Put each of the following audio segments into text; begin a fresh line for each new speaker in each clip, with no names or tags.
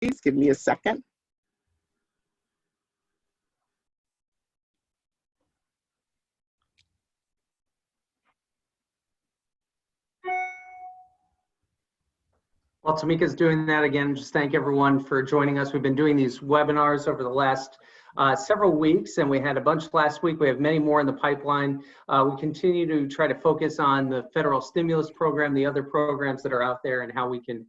Give me a second.
While Tamika's doing that again, just thank everyone for joining us. We've been doing these webinars over the last several weeks, and we had a bunch last week. We have many more in the pipeline. We continue to try to focus on the federal stimulus program, the other programs that are out there, and how we can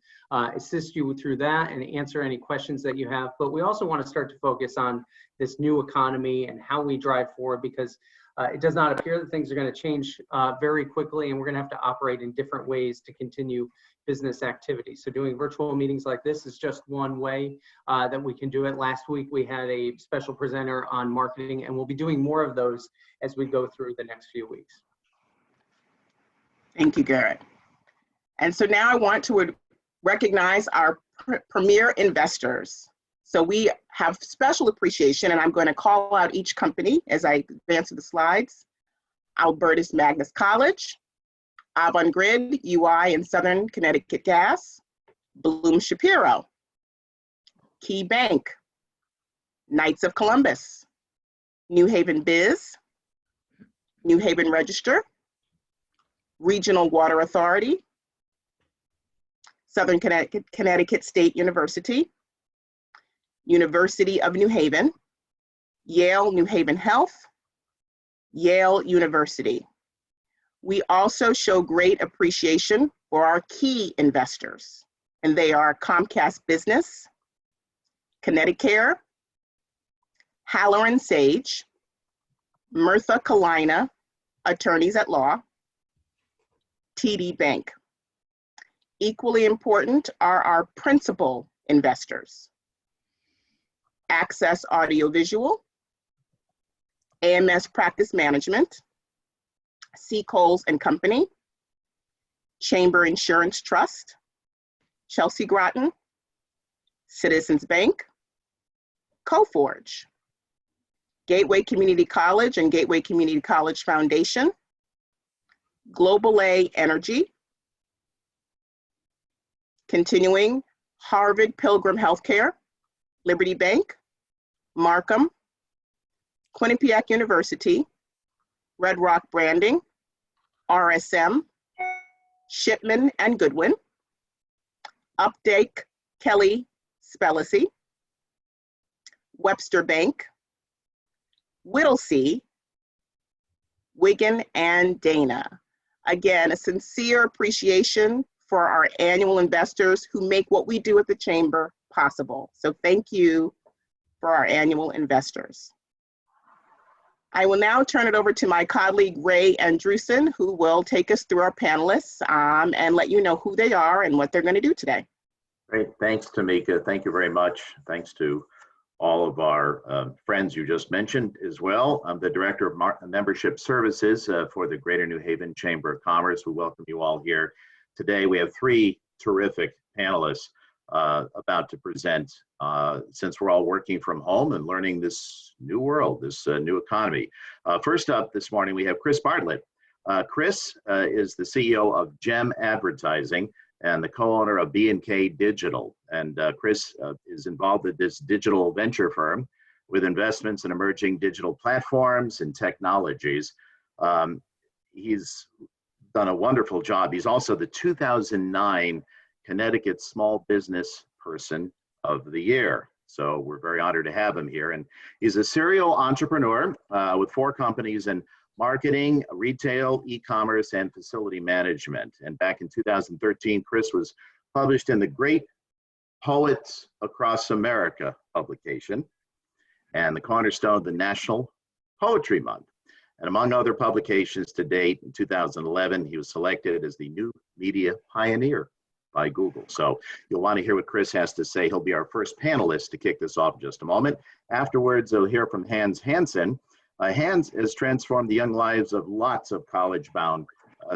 assist you through that and answer any questions that you have. But we also want to start to focus on this new economy and how we drive forward, because it does not appear that things are going to change very quickly, and we're going to have to operate in different ways to continue business activity. So doing virtual meetings like this is just one way that we can do it. Last week we had a special presenter on marketing, and we'll be doing more of those as we go through the next few weeks.
Thank you, Garrett. And so now I want to recognize our premier investors. So we have special appreciation, and I'm going to call out each company as I advance through the slides. Albertus Magnus College, Avangrid, UI and Southern Connecticut Gas, Bloom Shapiro, Key Bank, Knights of Columbus, New Haven Biz, New Haven Register, Regional Water Authority, Southern Connecticut State University, University of New Haven, Yale New Haven Health, Yale University. We also show great appreciation for our key investors, and they are Comcast Business, Connecticut, Halloran Sage, Mirtha Kalina, Attorneys at Law, TD Bank. Equally important are our principal investors: Access Audiovisual, AMS Practice Management, C. Coles and Company, Chamber Insurance Trust, Chelsea Groton, Citizens Bank, Coforge, Gateway Community College and Gateway Community College Foundation, Global A Energy, continuing Harvard Pilgrim Healthcare, Liberty Bank, Markham, Quinnipiac University, Red Rock Branding, RSM, Shipman and Goodwin, Updike Kelly Spellacy, Webster Bank, Whittlesey, Wigan and Dana. Again, a sincere appreciation for our annual investors who make what we do at the Chamber possible. So thank you for our annual investors. I will now turn it over to my colleague, Ray Andrewson, who will take us through our panelists and let you know who they are and what they're going to do today.
Great, thanks, Tamika. Thank you very much. Thanks to all of our friends you just mentioned as well. I'm the Director of Membership Services for the Greater New Haven Chamber of Commerce. We welcome you all here today. We have three terrific panelists about to present since we're all working from home and learning this new world, this new economy. First up this morning, we have Chris Bartlett. Chris is the CEO of Gem Advertising and the co-owner of B&K Digital. And Chris is involved with this digital venture firm with investments in emerging digital platforms and technologies. He's done a wonderful job. He's also the 2009 Connecticut Small Business Person of the Year. So we're very honored to have him here. And he's a serial entrepreneur with 4 companies in marketing, retail, e-commerce, and facility management. And back in 2013, Chris was published in the Great Poets Across America publication and the cornerstone of the National Poetry Month. And among other publications to date, in 2011, he was selected as the New Media Pioneer by Google. So you'll want to hear what Chris has to say. He'll be our first panelist to kick this off in just a moment. Afterwards, you'll hear from Hans Hanson. Hans has transformed the young lives of lots of college-bound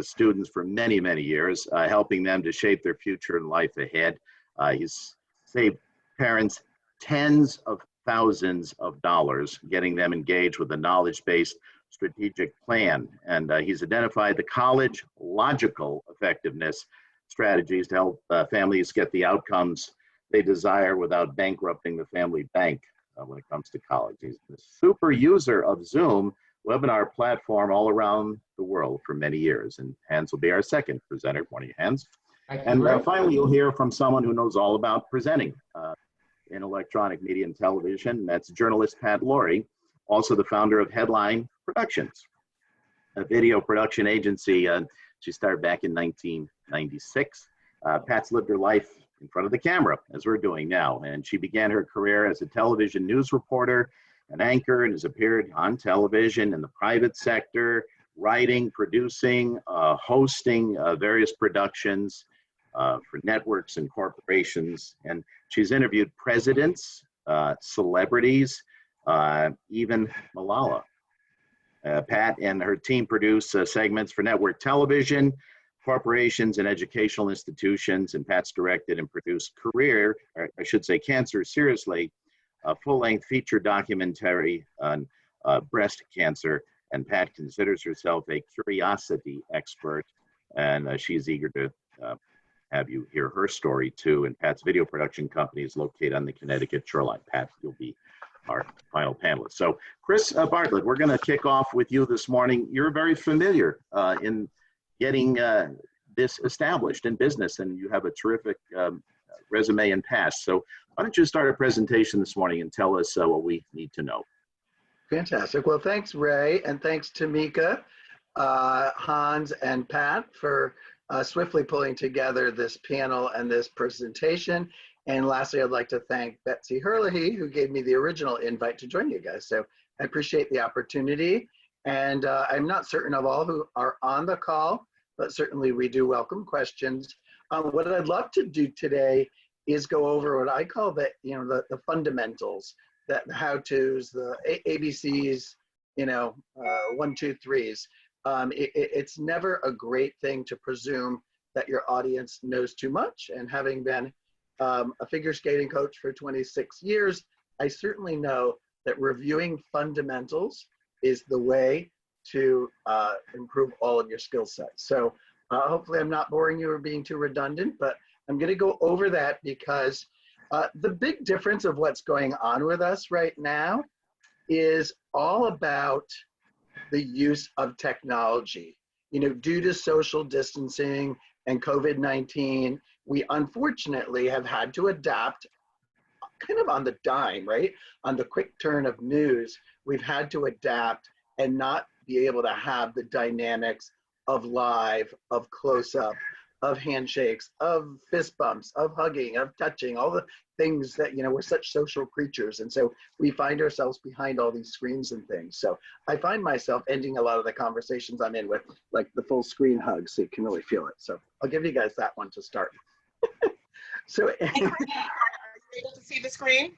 students for many, many years, helping them to shape their future and life ahead. He's saved parents tens of thousands of dollars, getting them engaged with a knowledge-based strategic plan. And he's identified the CollegeLogical effectiveness strategies to help families get the outcomes they desire without bankrupting the family bank when it comes to college. He's a super user of Zoom webinar platform all around the world for many years. And Hans will be our second presenter. Morning, Hans. And finally, you'll hear from someone who knows all about presenting in electronic media and television. That's journalist Pat Laurie, also the founder of Headline Productions, a video production agency. She started back in 1996. Pat's lived her life in front of the camera, as we're doing now. And she began her career as a television news reporter, an anchor, and has appeared on television in the private sector, writing, producing, hosting various productions for networks and corporations. And she's interviewed presidents, celebrities, even Malala. Pat and her team produce segments for network television, corporations, and educational institutions. And Pat's directed and produced Cancer Seriously, a full-length feature documentary on breast cancer. And Pat considers herself a curiosity expert, and she's eager to have you hear her story too. And Pat's video production company is located on the Connecticut shoreline. Pat, you'll be our final panelist. So Chris Bartlett, we're going to kick off with you this morning. You're very familiar in getting this established in business, and you have a terrific resume and past. So why don't you start a presentation this morning and tell us what we need to know.
Fantastic. Well, thanks, Ray, and thanks to Mika, Hans, and Pat for swiftly pulling together this panel and this presentation. And lastly, I'd like to thank Betsy Herlihy, who gave me the original invite to join you guys. So I appreciate the opportunity. And I'm not certain of all who are on the call, but certainly we do welcome questions. What I'd love to do today is go over what I call the fundamentals, the how-tos, the ABCs, 1, 2, 3s. It's never a great thing to presume that your audience knows too much. And having been a figure skating coach for 26 years, I certainly know that reviewing fundamentals is the way to improve all of your skill sets. So hopefully I'm not boring you or being too redundant, but I'm going to go over that because the big difference of what's going on with us right now is all about the use of technology. Due to social distancing and COVID-19, we unfortunately have had to adapt kind of on the dime, right? On the quick turn of news, we've had to adapt and not be able to have the dynamics of live, of close-up, of handshakes, of fist bumps, of hugging, of touching, all the things that, we're such social creatures. And so we find ourselves behind all these screens and things. So I find myself ending a lot of the conversations I'm in with like the full screen hug, so you can really feel it. So I'll give you guys that one to start. So
are you able to see the screen?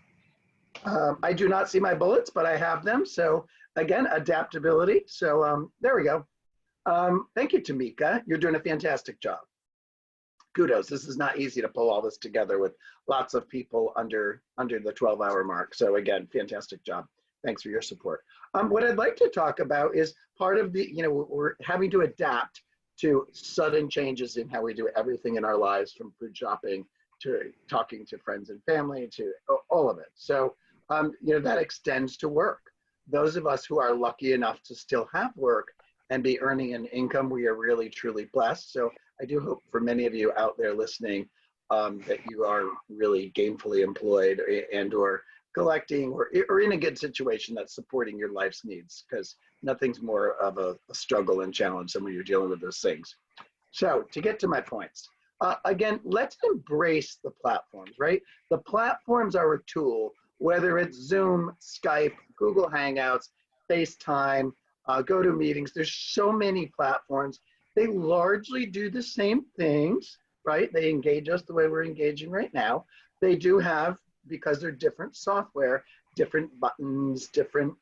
I do not see my bullets, but I have them. So again, adaptability. So there we go. Thank you, Tamika. You're doing a fantastic job. Kudos. This is not easy to pull all this together with lots of people under the 12-hour mark. So again, fantastic job. Thanks for your support. What I'd like to talk about is part of the, we're having to adapt to sudden changes in how we do everything in our lives, from food shopping to talking to friends and family to all of it. So, that extends to work. Those of us who are lucky enough to still have work and be earning an income, we are really, truly blessed. So I do hope for many of you out there listening that you are really gainfully employed and or collecting or in a good situation that's supporting your life's needs, because nothing's more of a struggle and challenge than when you're dealing with those things. So to get to my points, again, let's embrace the platforms, right? The platforms are a tool, whether it's Zoom, Skype, Google Hangouts, FaceTime, GoToMeetings. There's so many platforms. They largely do the same things, right? They engage us the way we're engaging right now. They do have, because they're different software, different buttons, different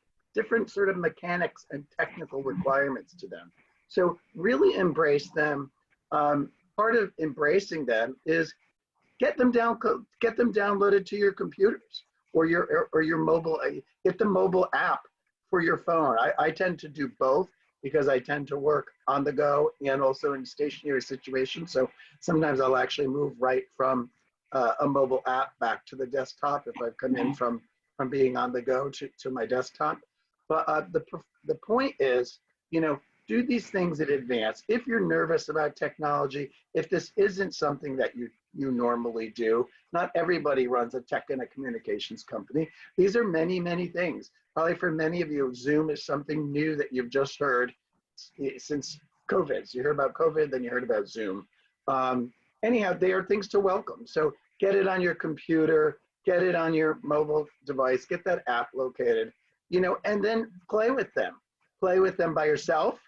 sort of mechanics and technical requirements to them. So really embrace them. Part of embracing them is get them downloaded to your computers or your mobile. Get the mobile app for your phone. I tend to do both because I tend to work on the go and also in stationary situations. So sometimes I'll actually move right from a mobile app back to the desktop if I've come in from being on the go to my desktop. But the point is, you know, do these things in advance. If you're nervous about technology, if this isn't something that you normally do, not everybody runs a tech and a communications company. These are many, many things. Probably for many of you, Zoom is something new that you've just heard since COVID. So you heard about COVID, then you heard about Zoom. Anyhow, they are things to welcome. So get it on your computer, get it on your mobile device, get that app located, you know, and then play with them. Play with them by yourself.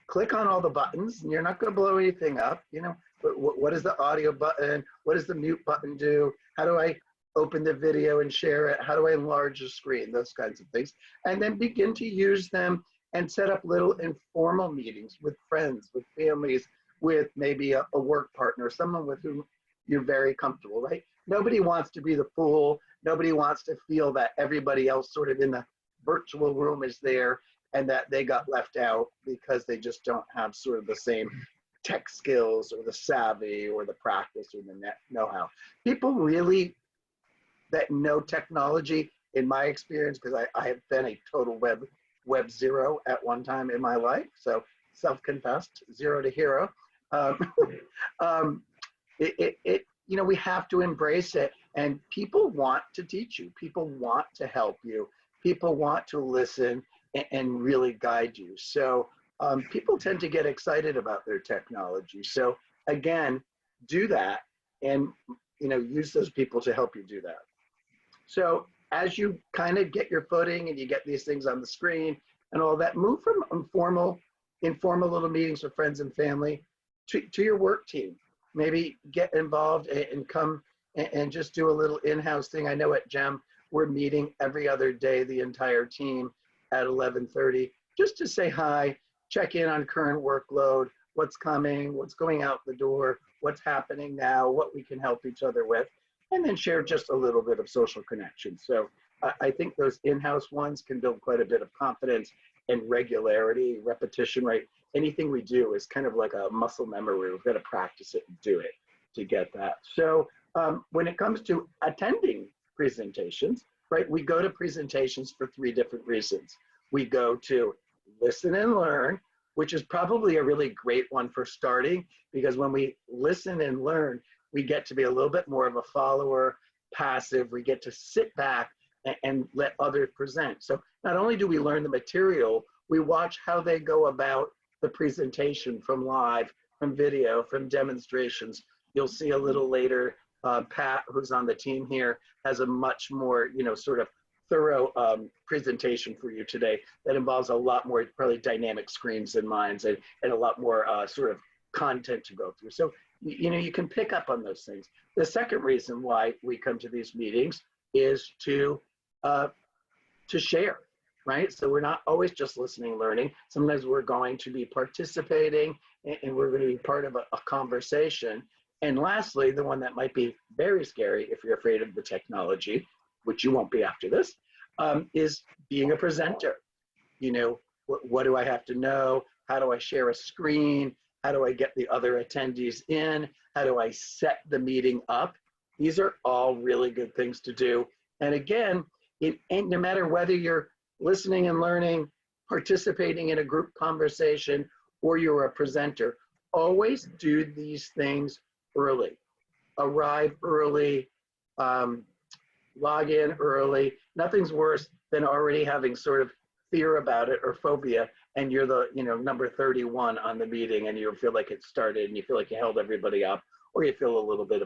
Click on all the buttons, and you're not going to blow anything up. You know, what is the audio button? What does the mute button do? How do I open the video and share it? How do I enlarge the screen? Those kinds of things. And then begin to use them and set up little informal meetings with friends, with families, with maybe a work partner, someone with whom you're very comfortable, right? Nobody wants to be the fool. Nobody wants to feel that everybody else sort of in the virtual room is there and that they got left out because they just don't have sort of the same tech skills or the savvy or the practice or the know-how. People really that know technology, in my experience, because I have been a total web zero at one time in my life, so self-confessed, zero to hero. You know, we have to embrace it, and people want to teach you. People want to help you. People want to listen and really guide you. So people tend to get excited about their technology. So again, do that, and you know, use those people to help you do that. So as you kind of get your footing and you get these things on the screen and all that, move from informal little meetings with friends and family to your work team. Maybe get involved and come and just do a little in-house thing. I know at GEM, we're meeting every other day, the entire team at 11:30, just to say hi, check in on current workload, what's coming, what's going out the door, what's happening now, what we can help each other with, and then share just a little bit of social connection. So I think those in-house ones can build quite a bit of confidence and regularity, repetition, right? Anything we do is kind of like a muscle memory. We've got to practice it and do it to get that. So when it comes to attending presentations, right, we go to presentations for 3 different reasons. We go to listen and learn, which is probably a really great one for starting, because when we listen and learn, we get to be a little bit more of a follower, passive. We get to sit back and let others present. So not only do we learn the material, we watch how they go about the presentation from live, from video, from demonstrations. You'll see a little later, Pat, who's on the team here, has a much more, you know, sort of thorough presentation for you today that involves a lot more probably dynamic screens and minds and a lot more sort of content to go through. So, you know, you can pick up on those things. The second reason why we come to these meetings is to share, right? So we're not always just listening, learning. Sometimes we're going to be participating and we're going to be part of a conversation. And lastly, the one that might be very scary if you're afraid of the technology, which you won't be after this, is being a presenter. You know, what do I have to know? How do I share a screen? How do I get the other attendees in? How do I set the meeting up? These are all really good things to do. And again, no matter whether you're listening and learning, participating in a group conversation, or you're a presenter, always do these things early. Arrive early, log in early. Nothing's worse than already having sort of fear about it or phobia, and you're the, you know, number 31 on the meeting, and you feel like it started, and you feel like you held everybody up, or you feel a little bit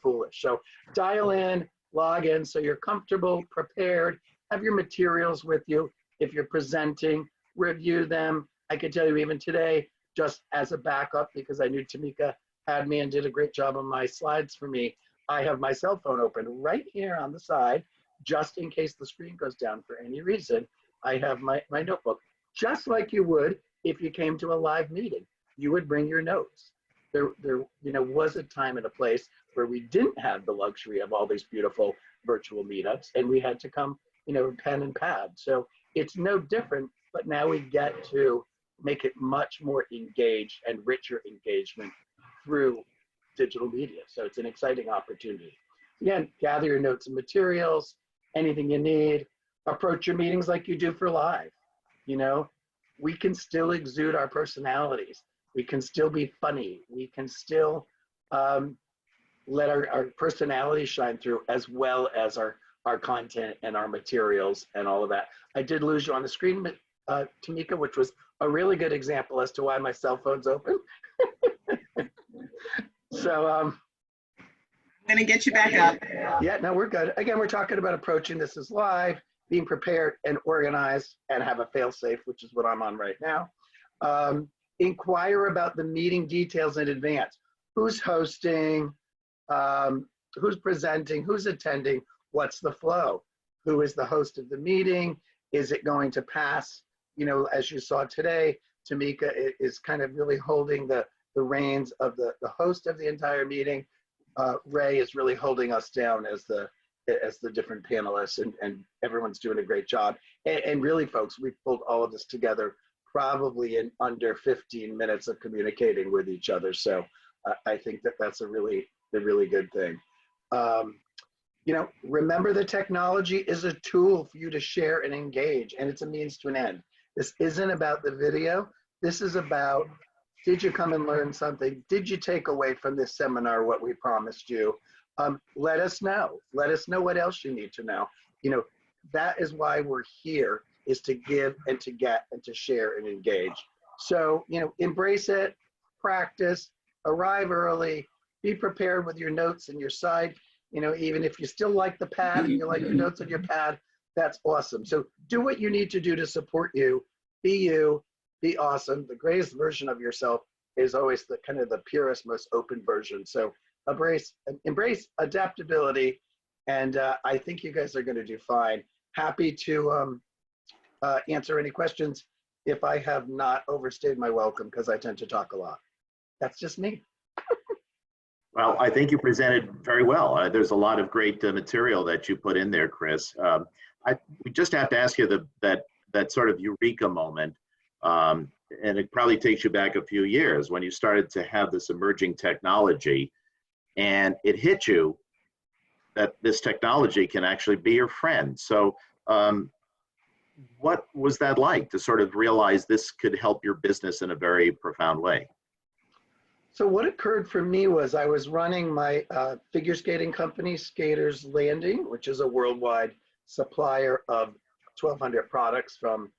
foolish. So dial in, log in, so you're comfortable, prepared. Have your materials with you. If you're presenting, review them. I could tell you even today, just as a backup, because I knew Tamika had me and did a great job on my slides for me, I have my cell phone open right here on the side, just in case the screen goes down for any reason. I have my notebook, just like you would if you came to a live meeting. You would bring your notes. There you know, was a time and a place where we didn't have the luxury of all these beautiful virtual meetups, and we had to come, you know, pen and pad. So it's no different, but now we get to make it much more engaged and richer engagement through digital media. So it's an exciting opportunity. Again, gather your notes and materials, anything you need, approach your meetings like you do for live. You know, we can still exude our personalities. We can still be funny. We can still let our personality shine through, as well as our content and our materials and all of that. I did lose you on the screen, Tamika, which was a really good example as to why my cell phone's open. So I'm
gonna get you back up.
yeah, no, we're good. Again, we're talking about approaching this as live, being prepared and organized, and have a fail-safe, which is what I'm on right now. Inquire about the meeting details in advance. Who's hosting? Who's presenting? Who's attending? What's the flow? Who is the host of the meeting? Is it going to pass? You know, as you saw today, Tamika is kind of really holding the reins of the host of the entire meeting. Ray is really holding us down as the different panelists, and everyone's doing a great job. And really, folks, we've pulled all of this together probably in under 15 minutes of communicating with each other. So I think that that's a really good thing. You know, remember, the technology is a tool for you to share and engage, and it's a means to an end. This isn't about the video. This is about, did you come and learn something? Did you take away from this seminar what we promised you? Let us know. Let us know what else you need to know. You know, that is why we're here, is to give and to get and to share and engage. So, you know, embrace it, practice, arrive early, be prepared with your notes and your side. You know, even if you still like the pad and you like your notes on your pad, that's awesome. So do what you need to do to support you. Be awesome. The greatest version of yourself is always the kind of the purest, most open version. So embrace adaptability, and I think you guys are going to do fine. Happy to answer any questions if I have not overstayed my welcome, because I tend to talk a lot. That's just me.
Well, I think you presented very well. There's a lot of great material that you put in there, Chris. We just have to ask you that sort of eureka moment, and it probably takes you back a few years when you started to have this emerging technology, and it hit you that this technology can actually be your friend. So what was that like, to sort of realize this could help your business in a very profound way?
So what occurred for me was I was running my figure skating company, Skaters Landing, which is a worldwide supplier of 1,200 products, from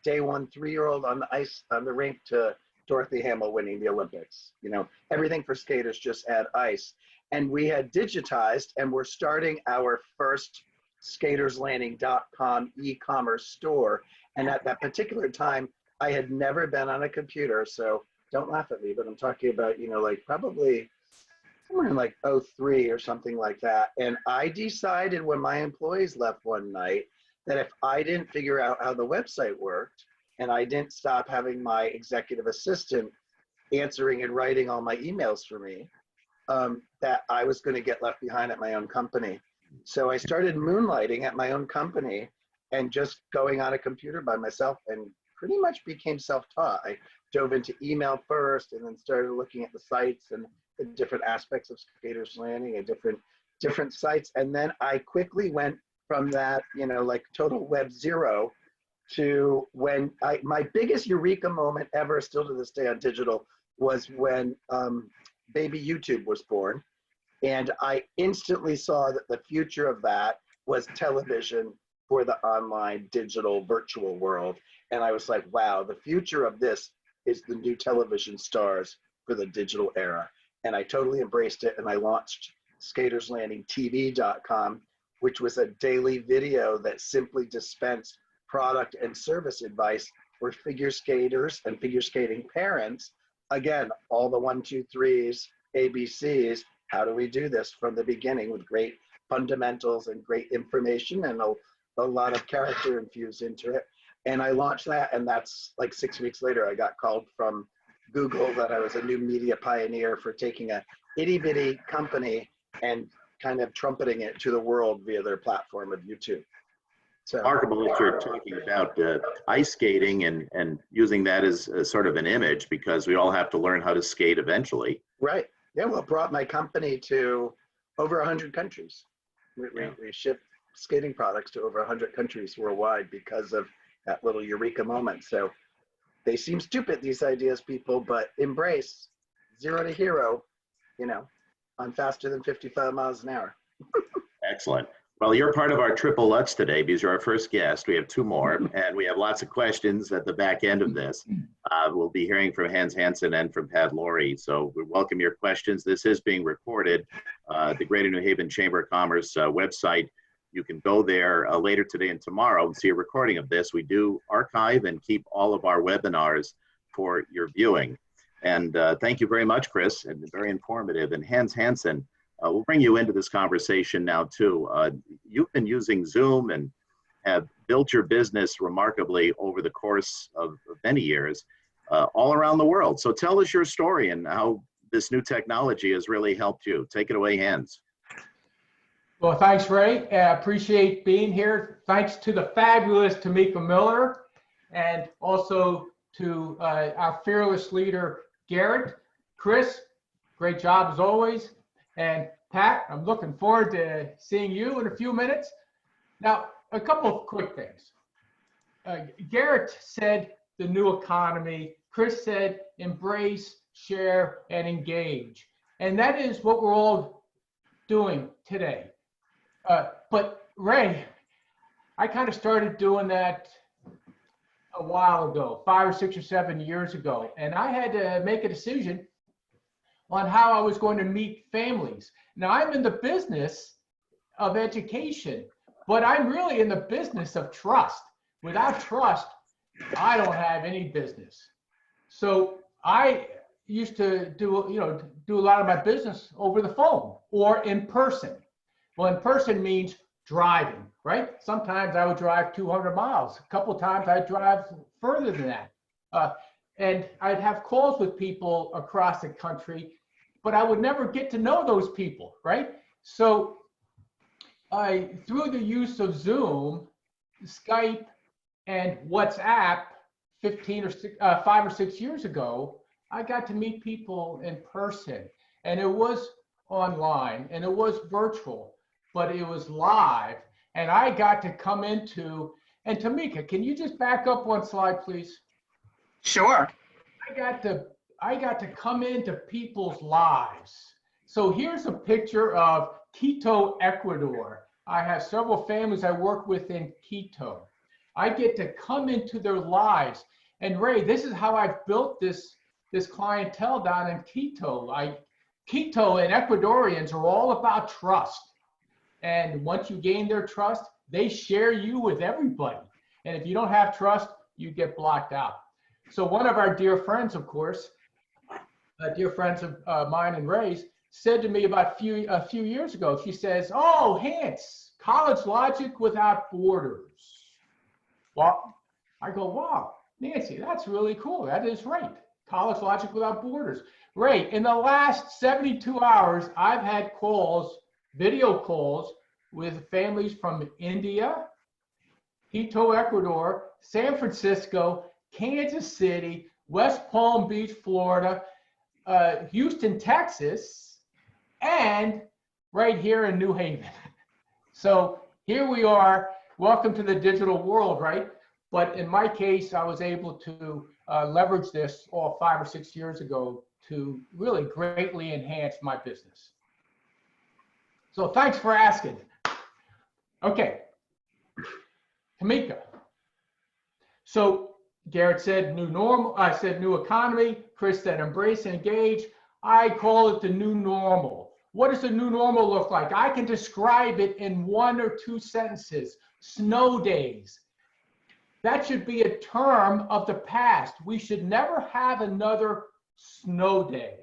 day one 3-year-old on the ice, on the rink, to Dorothy Hamill winning the Olympics. You know, everything for skaters, just add ice. And we had digitized, and we're starting our first skaterslanding.com e-commerce store. And at that particular time, I had never been on a computer, so don't laugh at me, but I'm talking about, you know, like probably somewhere in like 03 or something like that. And I decided when my employees left one night that if I didn't figure out how the website worked, and I didn't stop having my executive assistant answering and writing all my emails for me, that I was going to get left behind at my own company. So I started moonlighting at my own company and just going on a computer by myself, and pretty much became self-taught. I dove into email first, and then started looking at the sites and the different aspects of Skaters Landing and different sites. And then I quickly went from that, you know, like total web zero, to when my biggest eureka moment ever, still to this day on digital, was when baby YouTube was born. And I instantly saw that the future of that was television for the online, digital, virtual world. And I was like, wow, the future of this is the new television stars for the digital era. And I totally embraced it, and I launched SkatersLandingTV.com, which was a daily video that simply dispensed product and service advice for figure skaters and figure skating parents. Again, all the 1, 2, 3s, ABCs. How do we do this from the beginning with great fundamentals and great information and a lot of character infused into it? And I launched that, and that's like 6 weeks later, I got called from Google that I was a new media pioneer for taking a itty bitty company and kind of trumpeting it to the world via their platform of YouTube. So
Remarkable that you're talking about ice skating and using that as sort of an image, because we all have to learn how to skate eventually.
right. Yeah, well, it brought my company to over 100 countries.
Yeah.
We ship skating products to over 100 countries worldwide because of that little eureka moment. So they seem stupid, these ideas, people, but embrace 0 to hero, you know, on faster than 55 miles an hour.
Excellent. Well, you're part of our triple Lutz today because you're our first guest. We have 2 more, and we have lots of questions at the back end of this. We'll be hearing from Hans Hanson and from Pat Laurie. So we welcome your questions. This is being recorded. The Greater New Haven Chamber of Commerce website. You can go there later today and tomorrow and see a recording of this. We do archive and keep all of our webinars for your viewing. And thank you very much, Chris, and very informative. And Hans Hanson, we'll bring you into this conversation now too. You've been using Zoom and have built your business remarkably over the course of many years all around the world. So tell us your story and how this new technology has really helped you. Take it away, Hans.
Well, thanks, Ray. I appreciate being here. Thanks to the fabulous Tamika Miller and also to our fearless leader, Garrett. Chris, great job as always. And Pat, I'm looking forward to seeing you in a few minutes. Now, a couple of quick things. Garrett said the new economy. Chris said embrace, share, and engage. And that is what we're all doing today. But Ray, I kind of started doing that a while ago, 5 or 6 or 7 years ago. And I had to make a decision on how I was going to meet families. Now, I'm in the business of education, but I'm really in the business of trust. Without trust, I don't have any business. So I used to do a lot of my business over the phone or in person. Well, in person means driving, right? Sometimes I would drive 200 miles. A couple of times I'd drive further than that. And I'd have calls with people across the country, but I would never get to know those people, right? So through the use of Zoom, Skype, and WhatsApp 5 or 6 years ago, I got to meet people in person. And it was online and it was virtual, but it was live. And I got to come into, and Tamika, can you just back up 1 slide, please?
Sure.
I got to come into people's lives. So here's a picture of Quito, Ecuador. I have several families I work with in Quito. I get to come into their lives. And Ray, this is how I've built this clientele down in Quito. Quito and Ecuadorians are all about trust. And once you gain their trust, they share you with everybody. And if you don't have trust, you get blocked out. So one of our dear friends, of course, dear friends of mine and Ray's, said to me about a few years ago, she says, "Oh, Hans, CollegeLogic without borders." Well, I go, "Wow, Nancy, that's really cool. That is right. CollegeLogic without borders." Ray, in the last 72 hours, I've had calls, video calls with families from India, Quito, Ecuador, San Francisco, Kansas City, West Palm Beach, Florida, Houston, Texas, and right here in New Haven. So here we are. Welcome to the digital world, right? But in my case, I was able to leverage this all 5 or 6 years ago to really greatly enhance my business. So thanks for asking. Okay, Tamika. So Garrett said new normal, I said new economy, Chris said embrace and engage. I call it the new normal. What does the new normal look like? I can describe it in 1 or 2 sentences. Snow days. That should be a term of the past. We should never have another snow day.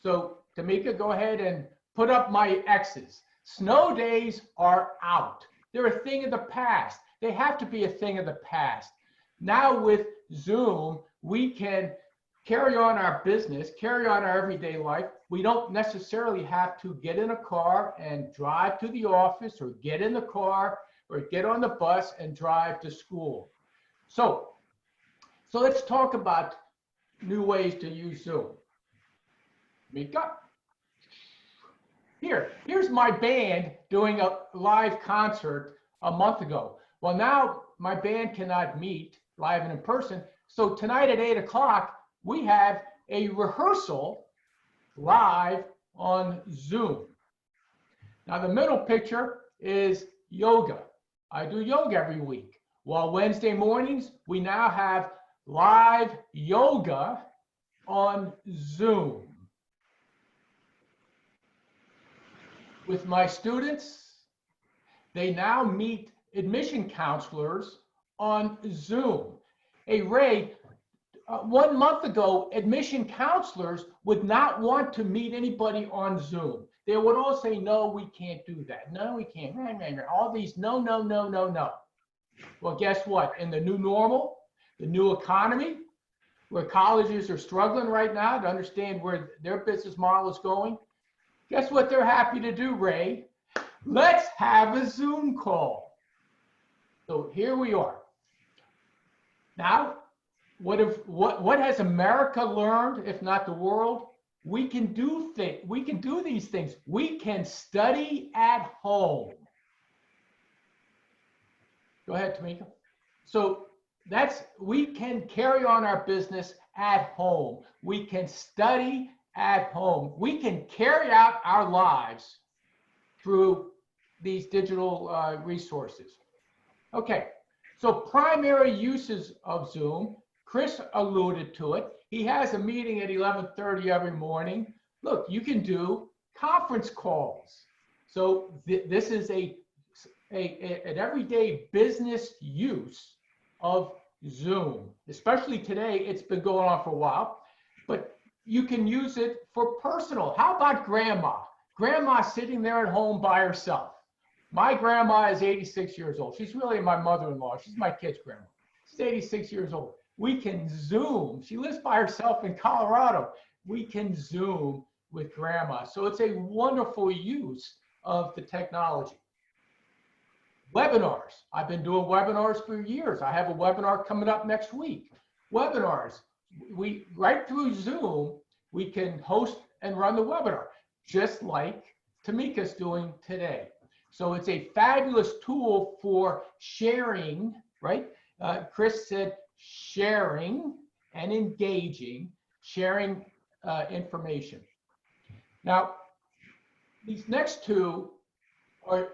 So Tamika, go ahead and put up my X's. Snow days are out. They're a thing of the past. They have to be a thing of the past. Now with Zoom, we can carry on our business, carry on our everyday life. We don't necessarily have to get in a car and drive to the office or get in the car or get on the bus and drive to school. So let's talk about new ways to use Zoom. Mika? Here's my band doing a live concert a month ago. Well, now my band cannot meet live and in person. So tonight at 8 o'clock, we have a rehearsal live on Zoom. Now the middle picture is yoga. I do yoga every week. Well, Wednesday mornings, we now have live yoga on Zoom. With my students, they now meet admission counselors on Zoom. Hey, Ray, 1 month ago, admission counselors would not want to meet anybody on Zoom. They would all say, no, we can't do that. No, we can't. All these no, no, no, no, no. Well, guess what? In the new normal, the new economy, where colleges are struggling right now to understand where their business model is going, guess what they're happy to do, Ray? Let's have a Zoom call. So here we are. Now, what has America learned, if not the world? We can do these things. We can study at home. Go ahead, Tamika. So we can carry on our business at home. We can study at home. We can carry out our lives through these digital resources. Okay, so primary uses of Zoom. Chris alluded to it. He has a meeting at 11:30 every morning. Look, you can do conference calls. So this is an everyday business use of Zoom, especially today. It's been going on for a while, but you can use it for personal. How about grandma? Grandma sitting there at home by herself. My grandma is 86 years old. She's really my mother-in-law. She's my kid's grandma. She's 86 years old. We can Zoom. She lives by herself in Colorado. We can Zoom with grandma. So it's a wonderful use of the technology. Webinars. I've been doing webinars for years. I have a webinar coming up next week. Webinars. Right through Zoom, we can host and run the webinar, just like Tamika's doing today. So it's a fabulous tool for sharing, right? Chris said sharing and engaging, sharing information. Now, these next two are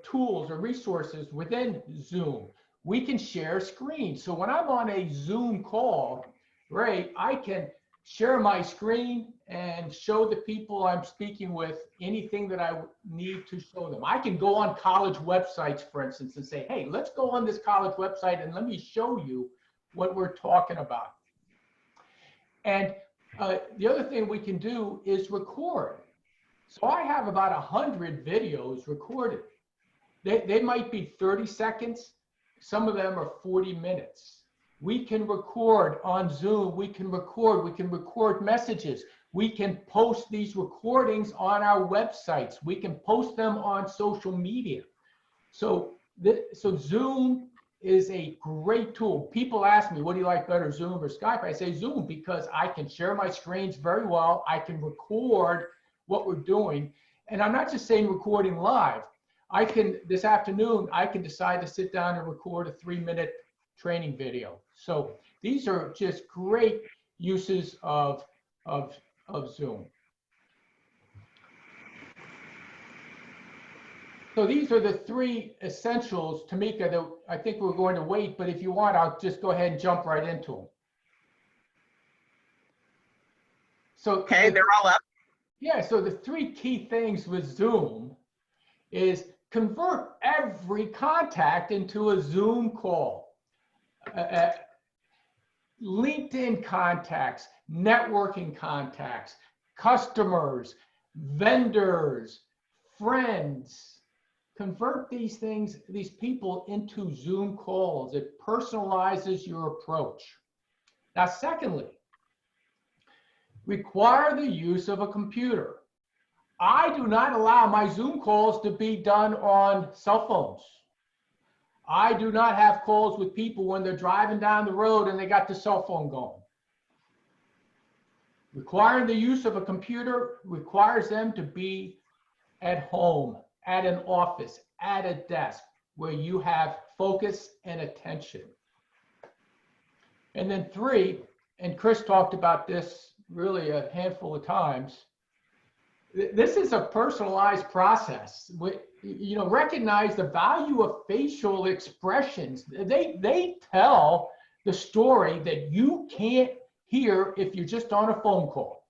tools or resources within Zoom. We can share screens. So when I'm on a Zoom call, right, I can share my screen and show the people I'm speaking with anything that I need to show them. I can go on college websites, for instance, and say, hey, let's go on this college website and let me show you what we're talking about. And the other thing we can do is record. So I have about 100 videos recorded. They might be 30 seconds. Some of them are 40 minutes. We can record on Zoom. We can record messages. We can post these recordings on our websites. We can post them on social media. So Zoom is a great tool. People ask me, what do you like better, Zoom or Skype? I say Zoom because I can share my screens very well. I can record what we're doing. And I'm not just saying recording live. This afternoon, I can decide to sit down and record a 3-minute training video. So these are just great uses of Zoom. So these are the 3 essentials, Tamika, that I think we're going to wait, but if you want, I'll just go ahead and jump right into them. So,
Okay, they're all up.
Yeah, so the 3 key things with Zoom is convert every contact into a Zoom call. LinkedIn contacts, networking contacts, customers, vendors, friends. Convert these things, these people into Zoom calls. It personalizes your approach. Now, secondly, require the use of a computer. I do not allow my Zoom calls to be done on cell phones. I do not have calls with people when they're driving down the road and they got the cell phone going. Requiring the use of a computer requires them to be at home, at an office, at a desk where you have focus and attention. And then 3, and Chris talked about this really a handful of times, this is a personalized process. Recognize the value of facial expressions. They tell the story that you can't hear if you're just on a phone call.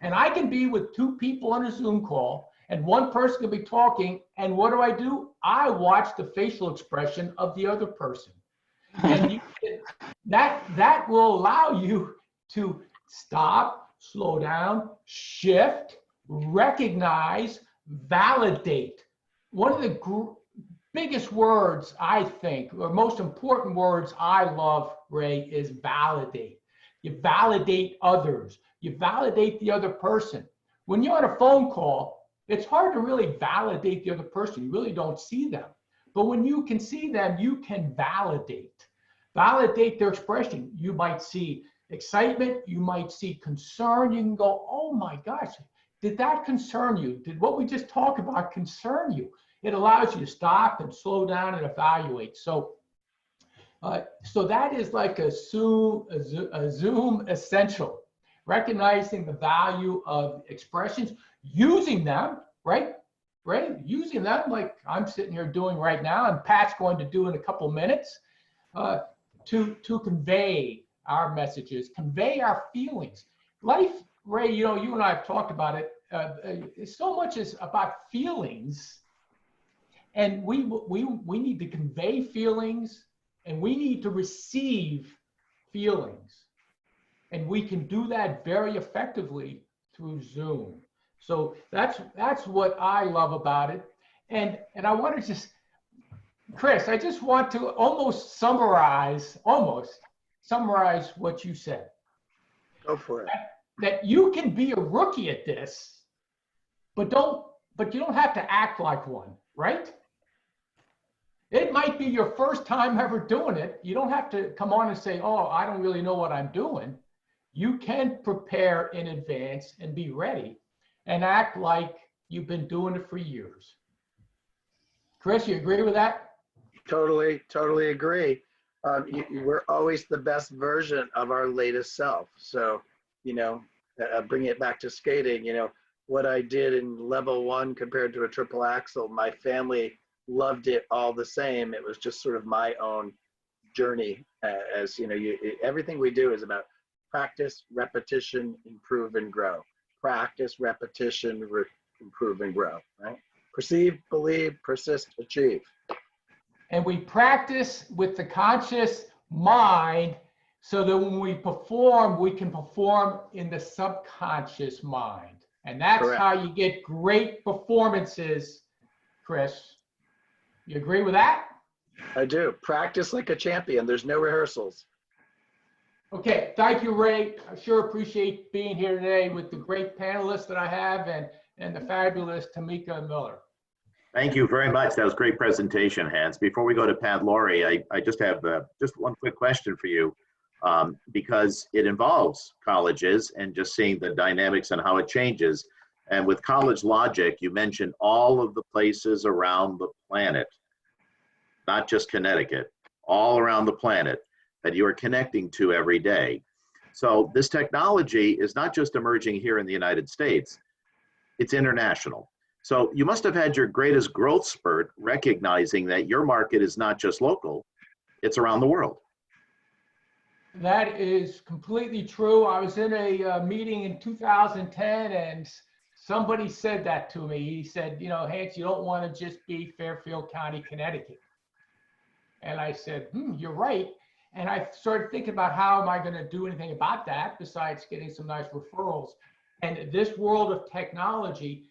And I can be with 2 people on a Zoom call, and one person can be talking, and what do? I watch the facial expression of the other person. And that will allow you to stop, slow down, shift, recognize, validate. One of the biggest words, I think, or most important words I love, Ray, is validate. You validate others. You validate the other person. When you're on a phone call, it's hard to really validate the other person. You really don't see them. But when you can see them, you can validate. Validate their expression. You might see excitement. You might see concern. You can go, oh my gosh, did that concern you? Did what we just talked about concern you? It allows you to stop and slow down and evaluate. So that is like a Zoom essential. Recognizing the value of expressions, using them, right? Using them like I'm sitting here doing right now, and Pat's going to do in a couple minutes, to convey our messages, convey our feelings. Life, Ray, you and I have talked about it. So much is about feelings, and we need to convey feelings, and we need to receive feelings, and we can do that very effectively through Zoom. So that's what I love about it, and I want to just, Chris, I just want to almost summarize what you said.
Go for it.
That you can be a rookie at this, but you don't have to act like one, right? It might be your first time ever doing it. You don't have to come on and say, oh, I don't really know what I'm doing. You can prepare in advance and be ready and act like you've been doing it for years. Chris, you agree with that?
Totally agree. We're always the best version of our latest self. So, bring it back to skating, what I did in level 1 compared to a triple axel, my family loved it all the same. It was just sort of my own journey. Everything we do is about practice, repetition, improve and grow. Practice, repetition, improve and grow, right? Perceive, believe, persist, achieve.
And we practice with the conscious mind so that when we perform, we can perform in the subconscious mind. And that's
Correct.
How you get great performances, Chris. You agree with that?
I do. Practice like a champion. There's no rehearsals.
Okay, thank you, Ray. I sure appreciate being here today with the great panelists that I have and the fabulous Tamika Miller.
Thank you very much. That was a great presentation, Hans. Before we go to Pat Laurie, I just have just one quick question for you, because it involves colleges and just seeing the dynamics and how it changes. And with CollegeLogic, you mentioned all of the places around the planet, not just Connecticut, all around the planet that you are connecting to every day. So this technology is not just emerging here in the United States, it's international. So you must have had your greatest growth spurt recognizing that your market is not just local, it's around the world.
That is completely true. I was in a meeting in 2010 and somebody said that to me. He said, Hans, you don't want to just be Fairfield County, Connecticut. And I said, you're right. And I started thinking about how am I going to do anything about that besides getting some nice referrals. And this world of technology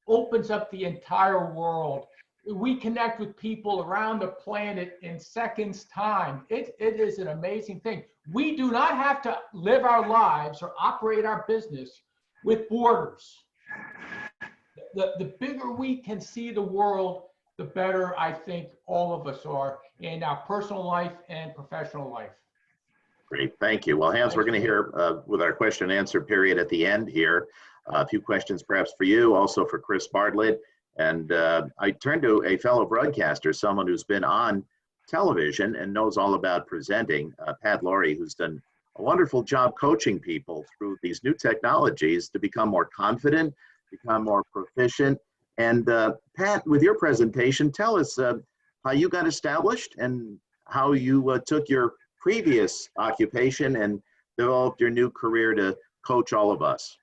opens up the entire world. We connect with people around the planet in seconds time. It is an amazing thing. We do not have to live our lives or operate our business with borders. The bigger we can see the world, the better I think all of us are in our personal life and professional life.
Great, thank you. Well, Hans, we're going to hear with our question and answer period at the end here, a few questions perhaps for you, also for Chris Bartlett. And I turn to a fellow broadcaster, someone who's been on television and knows all about presenting, Pat Laurie, who's done a wonderful job coaching people through these new technologies to become more confident, become more proficient. And Pat, with your presentation, tell us how you got established and how you took your previous occupation and developed your new career to coach all of us.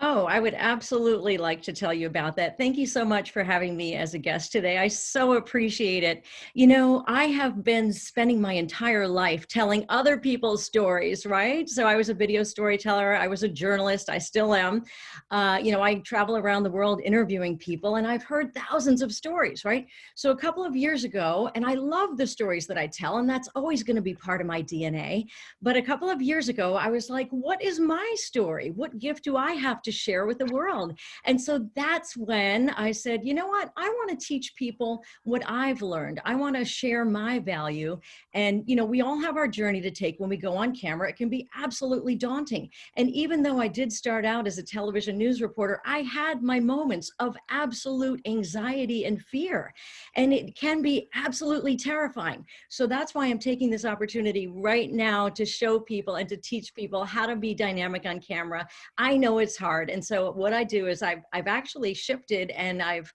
Oh, I would absolutely like to tell you about that. Thank you so much for having me as a guest today. I so appreciate it. You know, I have been spending my entire life telling other people's stories, right? So I was a video storyteller. I was a journalist. I still am. You know, I travel around the world interviewing people, and I've heard thousands of stories, right? So a couple of years ago, and I love the stories that I tell, and that's always going to be part of my DNA. But a couple of years ago, I was like, what is my story? What gift do I have to share with the world? And so that's when I said, you know what, I want to teach people what I've learned. I want to share my value. And, you know, we all have our journey to take when we go on camera. It can be absolutely daunting. And even though I did start out as a television news reporter, I had my moments of absolute anxiety and fear. And it can be absolutely terrifying. So that's why I'm taking this opportunity right now to show people and to teach people how to be dynamic on camera. I know it's hard. And so what I do is I've actually shifted, and I've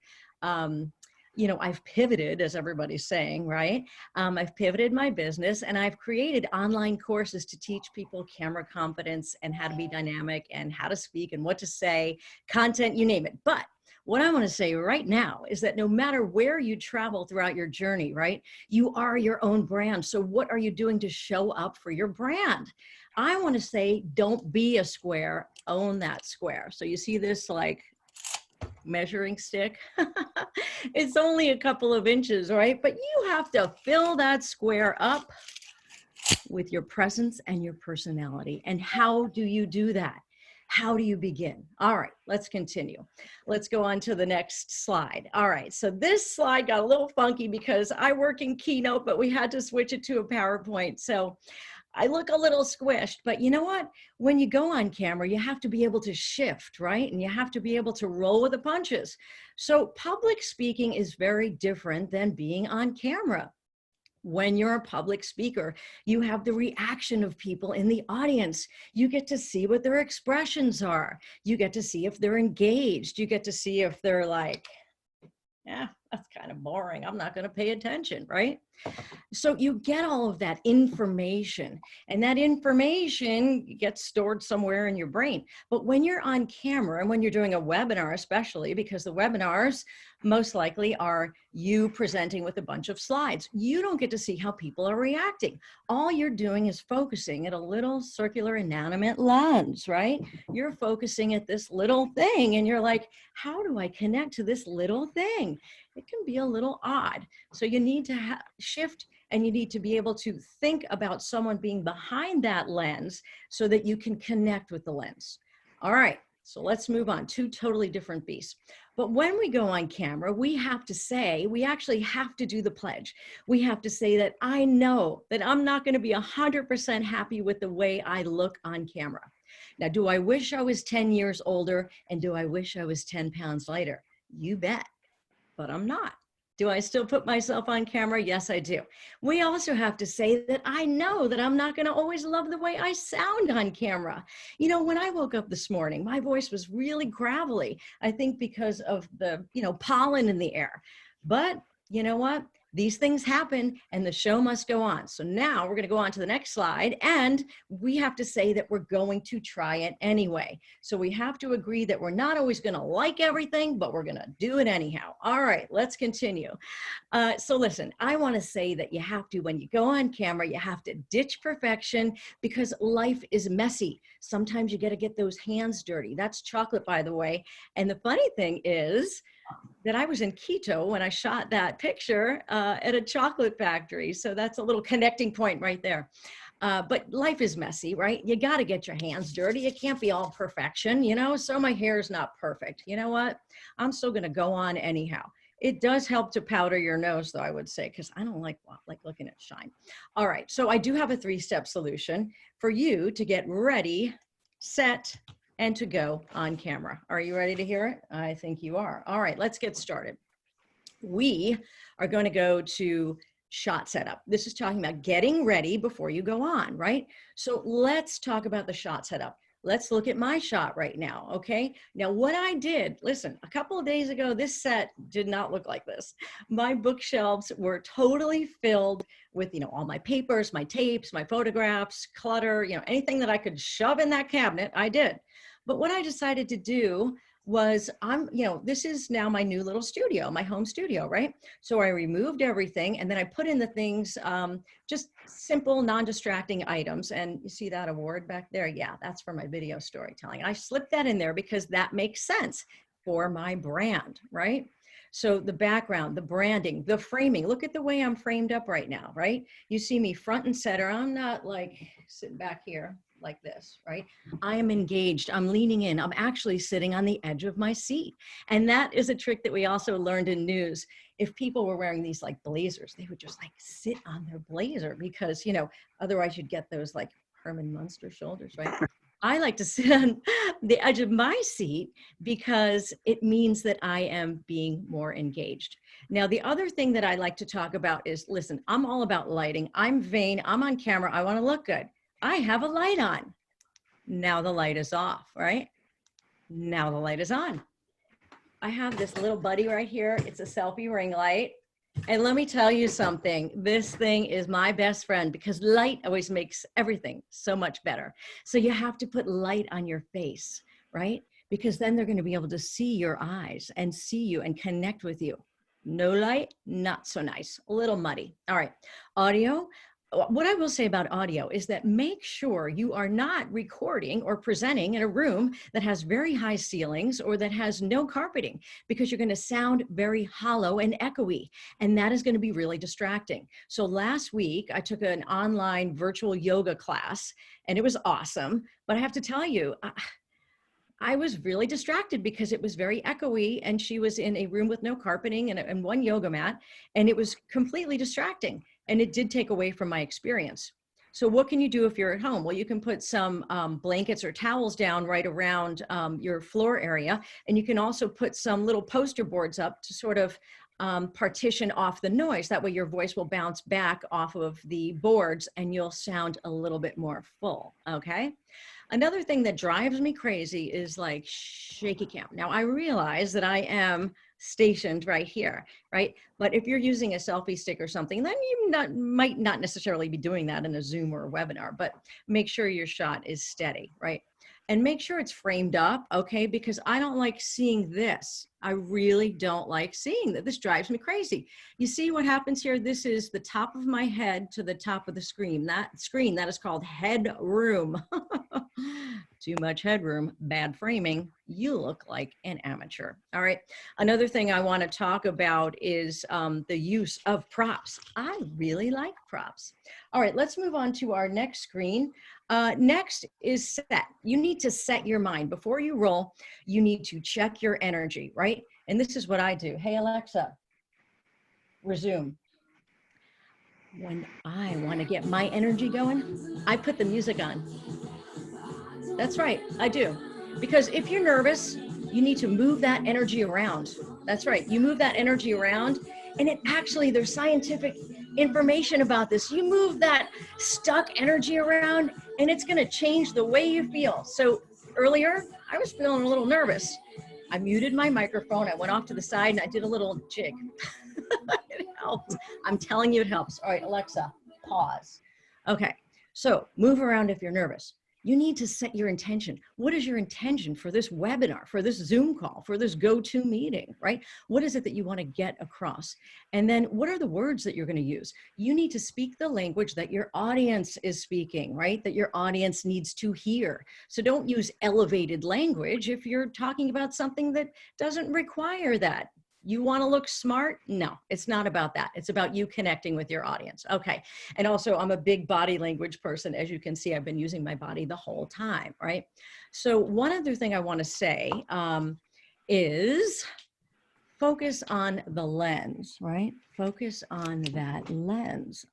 pivoted, as everybody's saying, right? I've pivoted my business, and I've created online courses to teach people camera confidence and how to be dynamic and how to speak and what to say, content, you name it. But what I want to say right now is that no matter where you travel throughout your journey, right, you are your own brand. So what are you doing to show up for your brand? I want to say, don't be a square, own that square. So you see this like measuring stick? It's only a couple of inches, right? But you have to fill that square up with your presence and your personality. And how do you do that? How do you begin? All right, let's continue. Let's go on to the next slide. All right, so this slide got a little funky because I work in Keynote, but we had to switch it to a PowerPoint. So I look a little squished, but you know what? When you go on camera, you have to be able to shift, right? And you have to be able to roll with the punches. So public speaking is very different than being on camera. When you're a public speaker, you have the reaction of people in the audience. You get to see what their expressions are. You get to see if they're engaged. You get to see if they're like, yeah, that's kind of boring. I'm not going to pay attention, right? So you get all of that information, and that information gets stored somewhere in your brain. But when you're on camera, and when you're doing a webinar, especially because the webinars most likely are you presenting with a bunch of slides, you don't get to see how people are reacting. All you're doing is focusing at a little circular inanimate lens, right? You're focusing at this little thing, and you're like, how do I connect to this little thing? It can be a little odd. So you need to shift, and you need to be able to think about someone being behind that lens so that you can connect with the lens. All right, so let's move on. Two totally different beasts. But when we go on camera, we have to say, we actually have to do the pledge. We have to say that I know that I'm not going to be 100% happy with the way I look on camera. Now, do I wish I was 10 years older, and do I wish I was 10 pounds lighter? You bet, but I'm not. Do I still put myself on camera? Yes, I do. We also have to say that I know that I'm not going to always love the way I sound on camera. You know, when I woke up this morning, my voice was really gravelly, I think because of the, pollen in the air. But you know what? These things happen, and the show must go on. So now we're going to go on to the next slide, and we have to say that we're going to try it anyway. So we have to agree that we're not always going to like everything, but we're going to do it anyhow. All right, let's continue. So listen, I want to say that you have to, when you go on camera, you have to ditch perfection, because life is messy. Sometimes you got to get those hands dirty. That's chocolate, by the way. And the funny thing is that I was in Quito when I shot that picture at a chocolate factory. So that's a little connecting point right there. But life is messy, right? You got to get your hands dirty. It can't be all perfection, so my hair is not perfect. You know what? I'm still going to go on anyhow. It does help to powder your nose, though, I would say, because I don't like looking at shine. All right, so I do have a 3-step solution for you to get ready, set, and to go on camera. Are you ready to hear it? I think you are. All right, let's get started. We are going to go to shot setup. This is talking about getting ready before you go on, right? So let's talk about the shot setup. Let's look at my shot right now, okay? Now what I did, listen, a couple of days ago, this set did not look like this. My bookshelves were totally filled with, all my papers, my tapes, my photographs, clutter, anything that I could shove in that cabinet, I did. But what I decided to do was this is now my new little studio, my home studio, right? So I removed everything and then I put in the things, just simple, non-distracting items. And you see that award back there? Yeah, that's for my video storytelling. I slipped that in there because that makes sense for my brand, right? So the background, the branding, the framing, look at the way I'm framed up right now, right? You see me front and center. I'm not like sitting back here like this, right? I am engaged, I'm leaning in, I'm actually sitting on the edge of my seat. And that is a trick that we also learned in news. If people were wearing these like blazers, they would just like sit on their blazer because, otherwise you'd get those like Herman Munster shoulders, right? I like to sit on the edge of my seat because it means that I am being more engaged. Now, the other thing that I like to talk about is, listen, I'm all about lighting. I'm vain, I'm on camera, I wanna look good. I have a light on. Now the light is off, right? Now the light is on. I have this little buddy right here. It's a selfie ring light. And let me tell you something, this thing is my best friend because light always makes everything so much better. So you have to put light on your face, right? Because then they're going to be able to see your eyes and see you and connect with you. No light, not so nice, a little muddy. All right, audio. What I will say about audio is that make sure you are not recording or presenting in a room that has very high ceilings or that has no carpeting, because you're going to sound very hollow and echoey, and that is going to be really distracting. So last week I took an online virtual yoga class and it was awesome, but I have to tell you, I was really distracted because it was very echoey and she was in a room with no carpeting and one yoga mat, and it was completely distracting. And it did take away from my experience. So what can you do if you're at home? Well, you can put some blankets or towels down right around your floor area. And you can also put some little poster boards up to sort of partition off the noise. That way your voice will bounce back off of the boards and you'll sound a little bit more full, okay? Another thing that drives me crazy is like shaky cam. Now I realize that I am stationed right here, right? But if you're using a selfie stick or something, then you might not necessarily be doing that in a Zoom or a webinar, but make sure your shot is steady, right? And make sure it's framed up, okay? Because I don't like seeing this. I really don't like seeing that. This drives me crazy. You see what happens here? This is the top of my head to the top of the screen. That is called headroom. Too much headroom, bad framing. You look like an amateur. All right. Another thing I want to talk about is the use of props. I really like props. All right, let's move on to our next screen. Next is set. You need to set your mind. Before you roll, you need to check your energy, right? And this is what I do. Hey, Alexa, resume. When I want to get my energy going, I put the music on. That's right, I do. Because if you're nervous, you need to move that energy around. That's right, you move that energy around, and it actually, there's scientific information about this. You move that stuck energy around and it's gonna change the way you feel. So earlier, I was feeling a little nervous. I muted my microphone, I went off to the side and I did a little jig. It helped. I'm telling you it helps. All right, Alexa, pause. Okay, so move around if you're nervous. You need to set your intention. What is your intention for this webinar, for this Zoom call, for this go-to meeting, right? What is it that you want to get across? And then what are the words that you're going to use? You need to speak the language that your audience is speaking, right? That your audience needs to hear. So don't use elevated language if you're talking about something that doesn't require that. You want to look smart? No, it's not about that. It's about you connecting with your audience. Okay. And also I'm a big body language person. As you can see, I've been using my body the whole time, right? So one other thing I want to say is focus on the lens, right? Focus on that lens,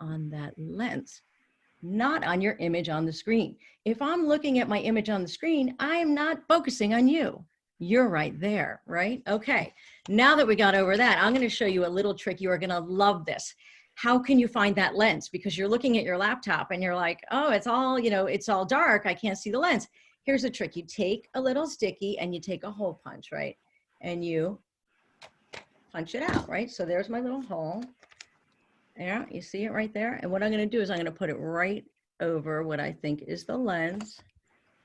not on your image on the screen. If I'm looking at my image on the screen, I'm not focusing on you. You're right there, right? Okay, now that we got over that, I'm gonna show you a little trick. You are gonna love this. How can you find that lens? Because you're looking at your laptop and you're like, oh, it's all, you know, it's all dark. I can't see the lens. Here's a trick. You take a little sticky and you take a hole punch, right? And you punch it out, right? So there's my little hole. Yeah, you see it right there? And what I'm gonna do is I'm gonna put it right over what I think is the lens.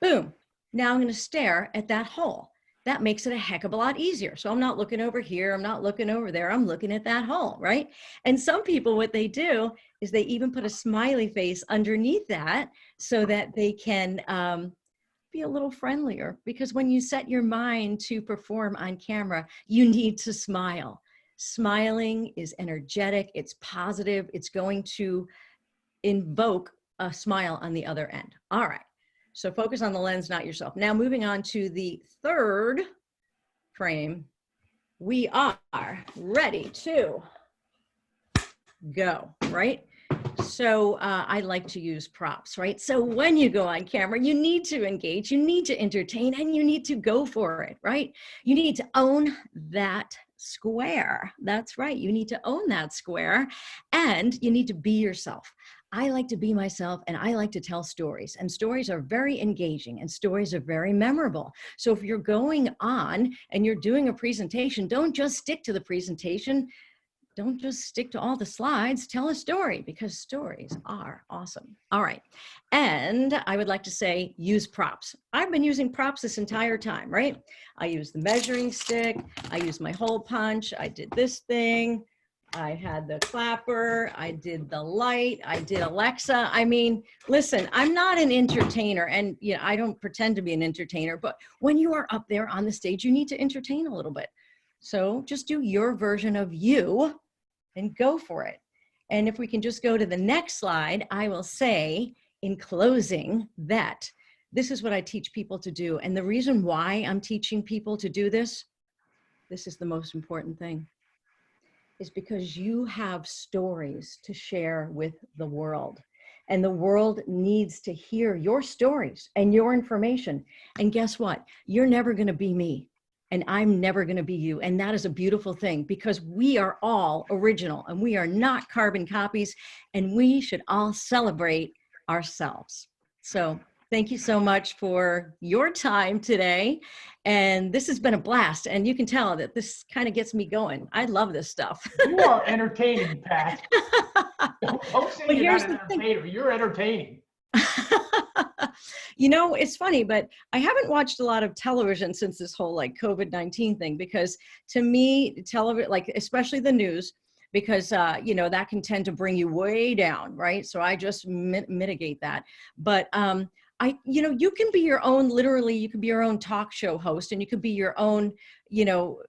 Boom. Now I'm gonna stare at that hole. That makes it a heck of a lot easier. So I'm not looking over here, I'm not looking over there, I'm looking at that hole, right? And some people, what they do is they even put a smiley face underneath that so that they can be a little friendlier, because when you set your mind to perform on camera, you need to smile. Smiling is energetic, it's positive, it's going to invoke a smile on the other end. All right, so focus on the lens, not yourself. Now moving on to the third frame, we are ready to go, right? So I like to use props, right? So when you go on camera, you need to engage, you need to entertain, and you need to go for it, right? You need to own that square. That's right. You need to own that square, and you need to be yourself. I like to be myself, and I like to tell stories, and stories are very engaging and stories are very memorable. So if you're going on and you're doing a presentation, don't just stick to the presentation. Don't just stick to all the slides, tell a story, because stories are awesome. All right, and I would like to say use props. I've been using props this entire time, right? I use the measuring stick, I use my hole punch, I did this thing, I had the clapper, I did the light, I did Alexa. I mean, listen, I'm not an entertainer, and you know, I don't pretend to be an entertainer, but when you are up there on the stage, you need to entertain a little bit. So just do your version of you and go for it. And if we can just go to the next slide, I will say in closing that this is what I teach people to do. And the reason why I'm teaching people to do this is the most important thing, is because you have stories to share with the world. And the world needs to hear your stories and your information. And guess what? You're never gonna be me. And I'm never going to be you. And that is a beautiful thing, because we are all original and we are not carbon copies, and we should all celebrate ourselves. So thank you so much for your time today. And this has been a blast. And you can tell that this kind of gets me going. I love this stuff.
You are entertaining, Pat. Don't say
But
you're
here's
not an
the thing.
entertainer. You're entertaining.
You know, it's funny, but I haven't watched a lot of television since this whole like COVID-19 thing, because to me, television, like especially the news, because, you know, that can tend to bring you way down, right? So I just mitigate that. But you know, you can be your own, literally, you can be your own talk show host, and you could be your own, you know,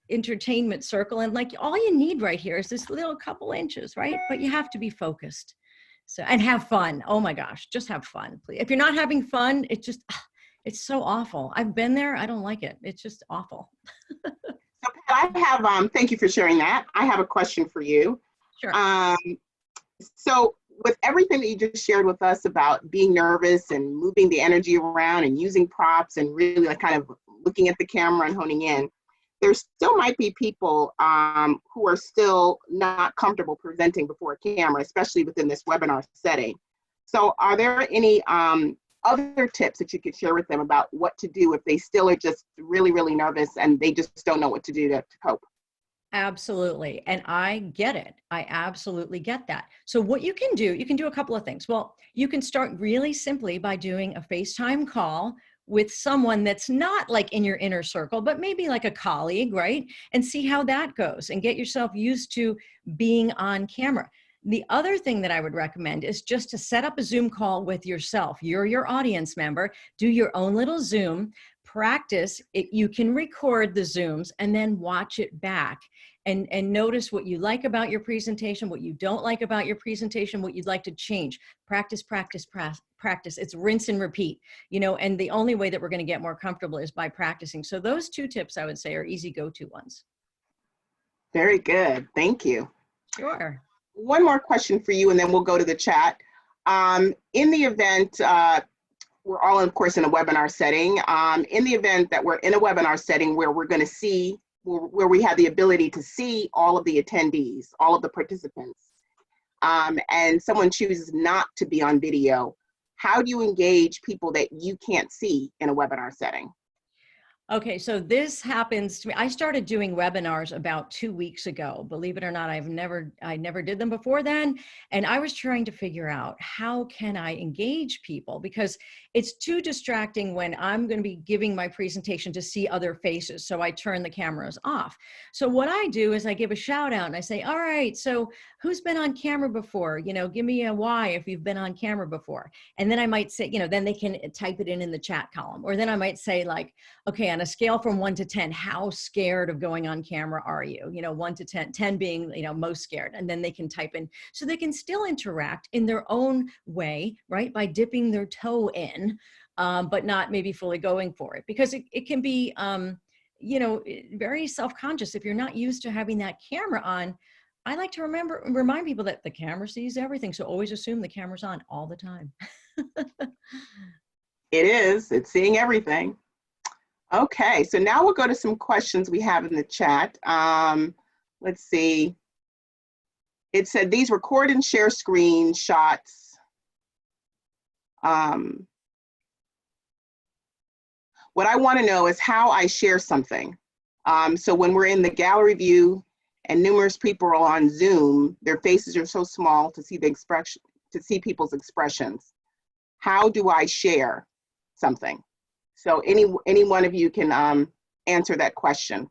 entertainment circle. And like, all you need right here is this little couple inches, right? But you have to be focused. So, and have fun. Oh my gosh, just have fun, please. If you're not having fun, it's just, it's so awful. I've been there. I don't like it. It's just awful.
So Pat, I have, thank you for sharing that. I have a question for you.
Sure.
So with everything that you just shared with us about being nervous and moving the energy around and using props and really like kind of looking at the camera and honing in, there still might be people who are still not comfortable presenting before a camera, especially within this webinar setting. So are there any other tips that you could share with them about what to do if they still are just really, really nervous and they just don't know what to do to cope?
Absolutely. And I get it. I absolutely get that. So what you can do a couple of things. Well, you can start really simply by doing a FaceTime call with someone that's not like in your inner circle, but maybe like a colleague, right? And see how that goes and get yourself used to being on camera. The other thing that I would recommend is just to set up a Zoom call with yourself. You're your audience member, do your own little Zoom, practice it. You can record the Zooms and then watch it back and notice what you like about your presentation, what you don't like about your presentation, what you'd like to change. Practice, practice, practice. It's rinse and repeat, you know, and the only way that we're going to get more comfortable is by practicing. So those two tips I would say are easy go-to ones.
Very good. Thank you.
Sure.
One more question for you, and then we'll go to the chat. In the event, we're all, of course, in a webinar setting. In the event that we're in a webinar setting where we're going to see, where we have the ability to see all of the attendees, all of the participants, and someone chooses not to be on video, how do you engage people that you can't see in a webinar setting?
Okay, so this happens to me. I started doing webinars about 2 weeks ago. Believe it or not, I never did them before then. And I was trying to figure out how can I engage people, because it's too distracting when I'm going to be giving my presentation to see other faces. So I turn the cameras off. So what I do is I give a shout out and I say, all right, so who's been on camera before? You know, give me a Y if you've been on camera before. And then I might say, you know, then they can type it in the chat column. Or then I might say like, okay, on a scale from 1 to 10, how scared of going on camera are you? You know, 1 to 10, 10 being, you know, most scared. And then they can type in, so they can still interact in their own way, right? By dipping their toe in, but not maybe fully going for it. Because it can be, you know, very self-conscious if you're not used to having that camera on. I like to remind people that the camera sees everything. So always assume the camera's on all the time.
It is, it's seeing everything. Okay, so now we'll go to some questions we have in the chat. Let's see. It said these record and share screenshots. What I want to know is how I share something. So when we're in the gallery view and numerous people are on Zoom, their faces are so small to see the expression, to see people's expressions. How do I share something? So any one of you can answer that question.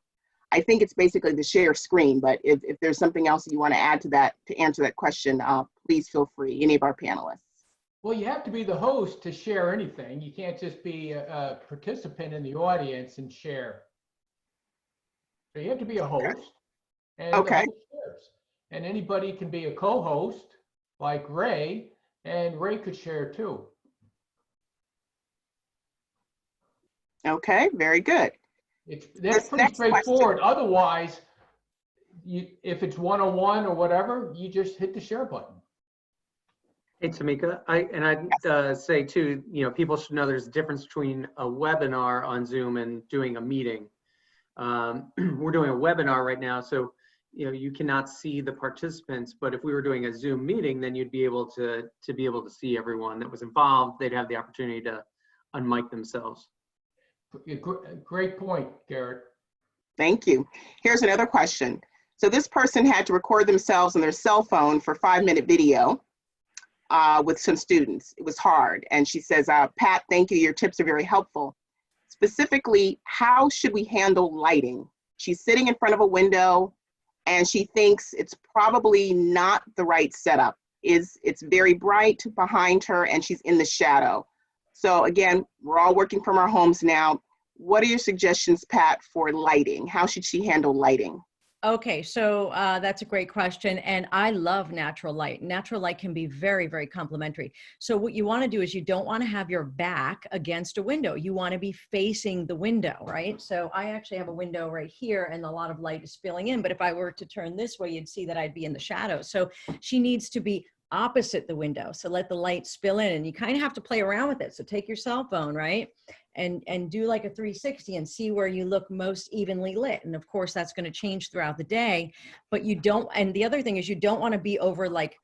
I think it's basically the share screen, but if there's something else you want to add to that to answer that question, please feel free, any of our panelists.
Well, you have to be the host to share anything. You can't just be a participant in the audience and share. So you have to be a host, and the host shares. And anybody can be a co-host, like Ray, and Ray could share too.
Okay, very good.
That's pretty straightforward. Otherwise, if it's one-on-one or whatever, you just hit the share button.
Hey, Tamika, I'd say too, you know, people should know there's a difference between a webinar on Zoom and doing a meeting. We're doing a webinar right now, so you know you cannot see the participants. But if we were doing a Zoom meeting, then you'd be able to see everyone that was involved. They'd have the opportunity to unmic themselves.
Great point, Garrett.
Thank you. Here's another question. So this person had to record themselves on their cell phone for 5-minute video with some students. It was hard. And she says, Pat, thank you. Your tips are very helpful. Specifically, how should we handle lighting? She's sitting in front of a window and she thinks it's probably not the right setup. It's very bright behind her and she's in the shadow. So again, we're all working from our homes now. What are your suggestions, Pat, for lighting? How should she handle lighting?
Okay, so that's a great question. And I love natural light. Natural light can be very, very complimentary. So what you want to do is you don't want to have your back against a window. You want to be facing the window, right? So I actually have a window right here and a lot of light is spilling in. But if I were to turn this way, you'd see that I'd be in the shadow. So she needs to be opposite the window. So let the light spill in and you kind of have to play around with it. So take your cell phone, right? And do like a 360 and see where you look most evenly lit. And of course that's going to change throughout the day, but you don't, and the other thing is you don't want to be over like,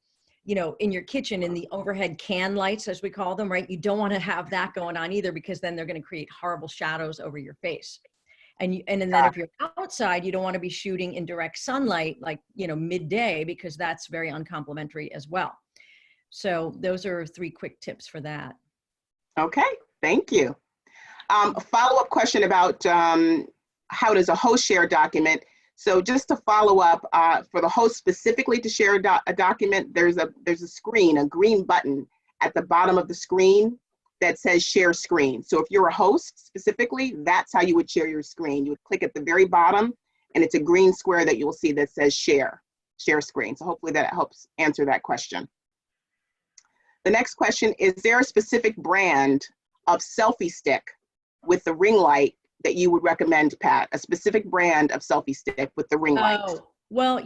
you know, in your kitchen in the overhead can lights, as we call them, right? You don't want to have that going on either, because then they're going to create horrible shadows over your face. And then if you're outside, you don't want to be shooting in direct sunlight, like, you know, midday, because that's very uncomplimentary as well. So those are 3 quick tips for that.
Okay, thank you. A follow-up question about how does a host share a document? So just to follow up, for the host specifically to share a document, there's a screen, a green button at the bottom of the screen that says share screen. So if you're a host specifically, that's how you would share your screen. You would click at the very bottom and it's a green square that you'll see that says share screen. So hopefully that helps answer that question. The next question, is there a specific brand of selfie stick with the ring light that you would recommend, Pat? A specific brand of selfie stick with the ring light?
Oh, Well,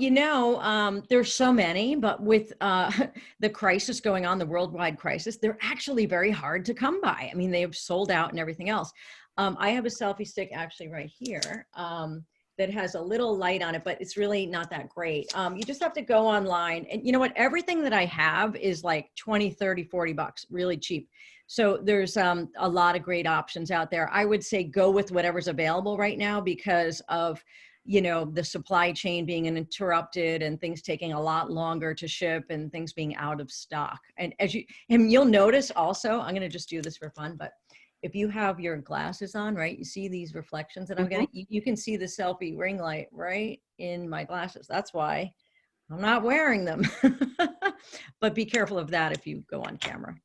there's so many, but with the crisis going on, the worldwide crisis, they're actually very hard to come by. I mean, they have sold out and everything else. I have a selfie stick actually right here that has a little light on it, but it's really not that great. You just have to go online, and you know what? Everything that I have is like 20, 30, 40 bucks, really cheap. So there's a lot of great options out there. I would say go with whatever's available right now because of the supply chain being interrupted and things taking a lot longer to ship and things being out of stock. And you'll notice also, I'm going to just do this for fun, but if you have your glasses on, right, you see these reflections that I'm getting, you can see the selfie ring light right in my glasses. That's why I'm not wearing them. But be careful of that if you go on camera.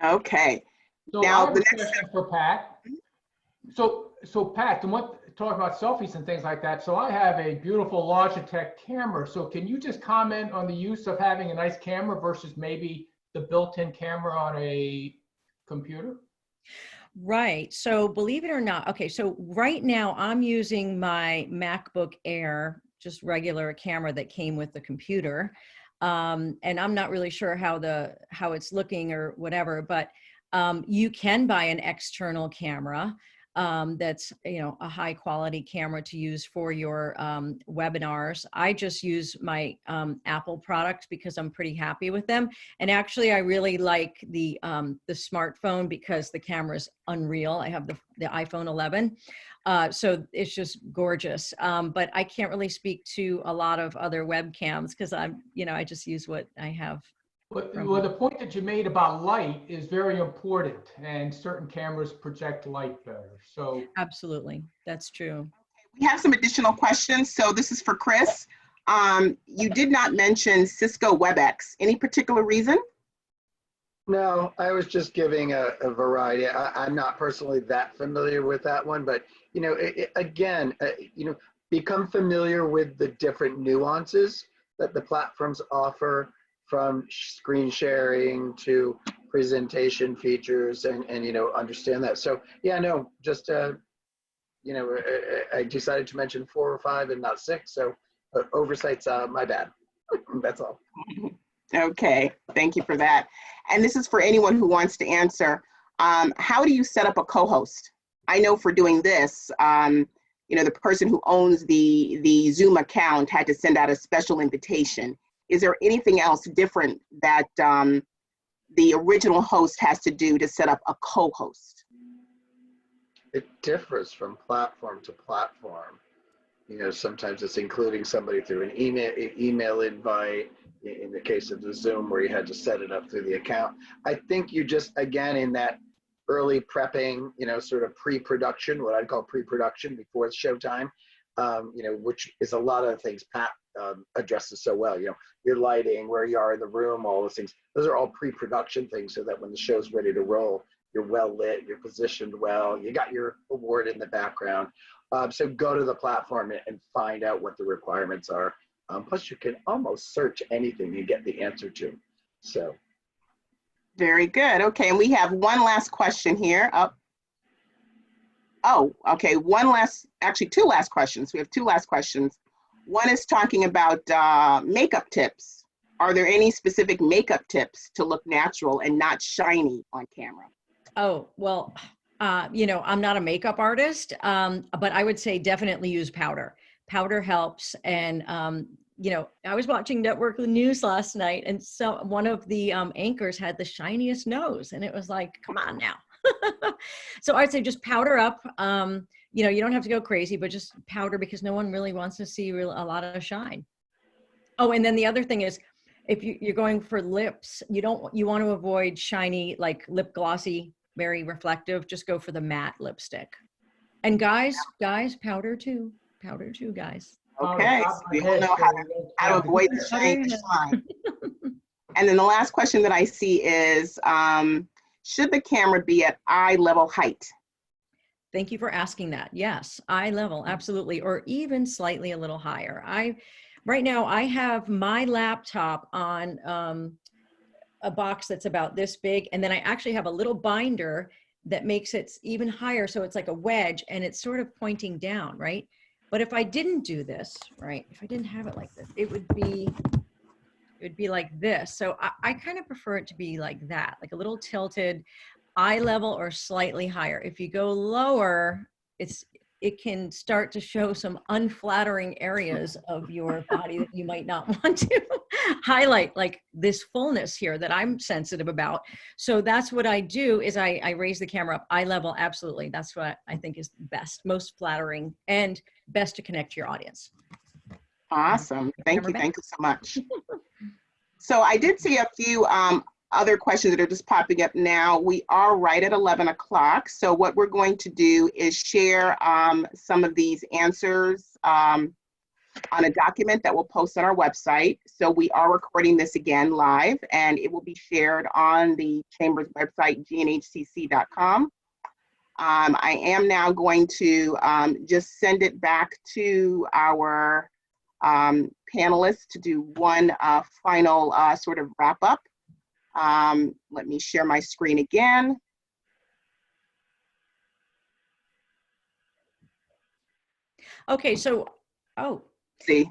Okay.
So
Now,
I have a question for Pat. So Pat, talk about selfies and things like that. So I have a beautiful Logitech camera. So can you just comment on the use of having a nice camera versus maybe the built-in camera on a computer?
Right. So believe it or not, okay, so right now I'm using my MacBook Air, just regular camera that came with the computer. And I'm not really sure how it's looking or whatever, but you can buy an external camera that's a high quality camera to use for your webinars. I just use my Apple products because I'm pretty happy with them. And actually, I really like the smartphone because the camera is unreal. I have the iPhone 11. So it's just gorgeous. But I can't really speak to a lot of other webcams because I just use what I have.
Well, the point that you made about light is very important, and certain cameras project light better. So
Absolutely, that's true.
we have some additional questions. So this is for Chris. You did not mention Cisco WebEx. Any particular reason?
No, I was just giving a variety. I'm not personally that familiar with that one, but become familiar with the different nuances that the platforms offer, from screen sharing to presentation features, and understand that. So yeah, no, just I decided to mention 4 or 5 and not 6. So oversight's my bad. That's all.
Okay, thank you for that. And this is for anyone who wants to answer. How do you set up a co-host? I know for doing this, the person who owns the Zoom account had to send out a special invitation. Is there anything else different that the original host has to do to set up a co-host?
It differs from platform to platform. Sometimes it's including somebody through an email invite. In the case of the Zoom, where you had to set it up through the account. I think you just, again, in that early prepping, sort of pre-production, what I'd call pre-production before it's showtime, which is a lot of the things Pat addresses so well. Your lighting, where you are in the room, all those things. Those are all pre-production things, so that when the show's ready to roll, you're well lit, you're positioned well, you got your award in the background. So go to the platform and find out what the requirements are. Plus, you can almost search anything you get the answer to. So,
very good. Okay, and we have one last question here. Oh, okay. Actually, 2 last questions. We have 2 last questions. One is talking about makeup tips. Are there any specific makeup tips to look natural and not shiny on camera?
Oh, well, I'm not a makeup artist, but I would say definitely use powder. Powder helps. And, I was watching Network News last night, and so one of the anchors had the shiniest nose, and it was like, come on now. So I'd say just powder up. You don't have to go crazy, but just powder, because no one really wants to see a lot of shine. Oh, and then the other thing is, if you're going for lips, you want to avoid shiny, like lip glossy, very reflective. Just go for the matte lipstick. And guys, powder too, guys.
Okay, so we all know how to avoid the shine. And then the last question that I see is, should the camera be at eye level height?
Thank you for asking that. Yes, eye level, absolutely, or even slightly a little higher. Right now I have my laptop on a box that's about this big, and then I actually have a little binder that makes it even higher, so it's like a wedge, and it's sort of pointing down, right? But if I didn't do this, right, if I didn't have it like this, it would be like this. So I kind of prefer it to be like that, like a little tilted, eye level or slightly higher. If you go lower, it can start to show some unflattering areas of your body that you might not want to highlight, like this fullness here that I'm sensitive about. So that's what I do is I raise the camera up, eye level, absolutely. That's what I think is best, most flattering, and best to connect to your audience.
Awesome. Thank you. Thank you so much. So I did see a few other questions that are just popping up now. We are right at 11 o'clock. So what we're going to do is share some of these answers on a document that we'll post on our website. So we are recording this again live, and it will be shared on the Chamber's website, gnhcc.com. I am now going to just send it back to our panelists to do one final sort of wrap up. Let me share my screen again.
Okay, so,
See,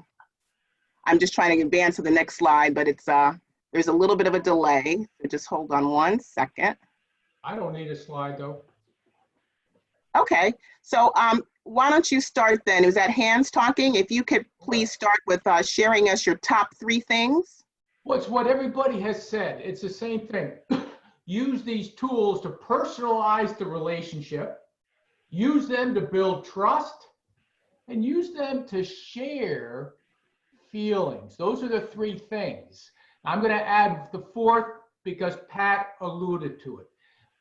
I'm just trying to advance to the next slide, but it's there's a little bit of a delay. So just hold on one second.
I don't need a slide though.
Okay, so why don't you start then? Is that Hans talking? If you could please start with sharing us your top 3 things.
Well, it's what everybody has said. It's the same thing. Use these tools to personalize the relationship, use them to build trust, and use them to share feelings. Those are the 3 things. I'm going to add the 4th because Pat alluded to it.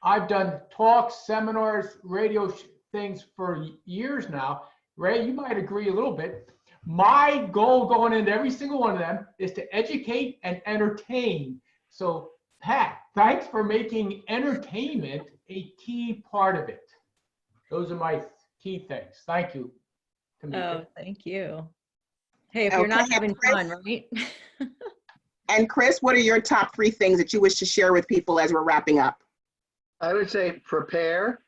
I've done talks, seminars, radio things for years now. Ray, you might agree a little bit. My goal going into every single one of them is to educate and entertain. So Pat, thanks for making entertainment a key part of it. Those are my key things. Thank you. Tamika.
oh, thank you. Hey, if you're not having fun, right?
And Chris, what are your top 3 things that you wish to share with people as we're wrapping up?
I would say prepare,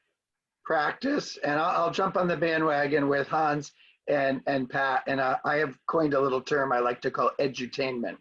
practice, and I'll jump on the bandwagon with Hans and Pat. And I have coined a little term I like to call edutainment,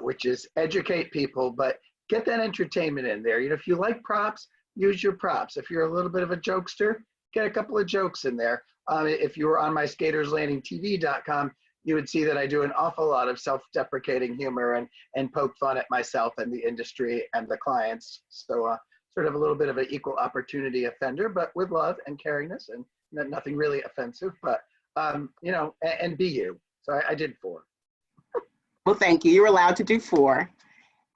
which is educate people, but get that entertainment in there. You know, if you like props, use your props. If you're a little bit of a jokester, get a couple of jokes in there. If you were on my skaterslandingtv.com, you would see that I do an awful lot of self-deprecating humor and poke fun at myself and the industry and the clients. So sort of a little bit of an equal opportunity offender, but with love and caringness and nothing really offensive, but you know, and be you. So I did 4.
Well, thank you. You're allowed to do 4.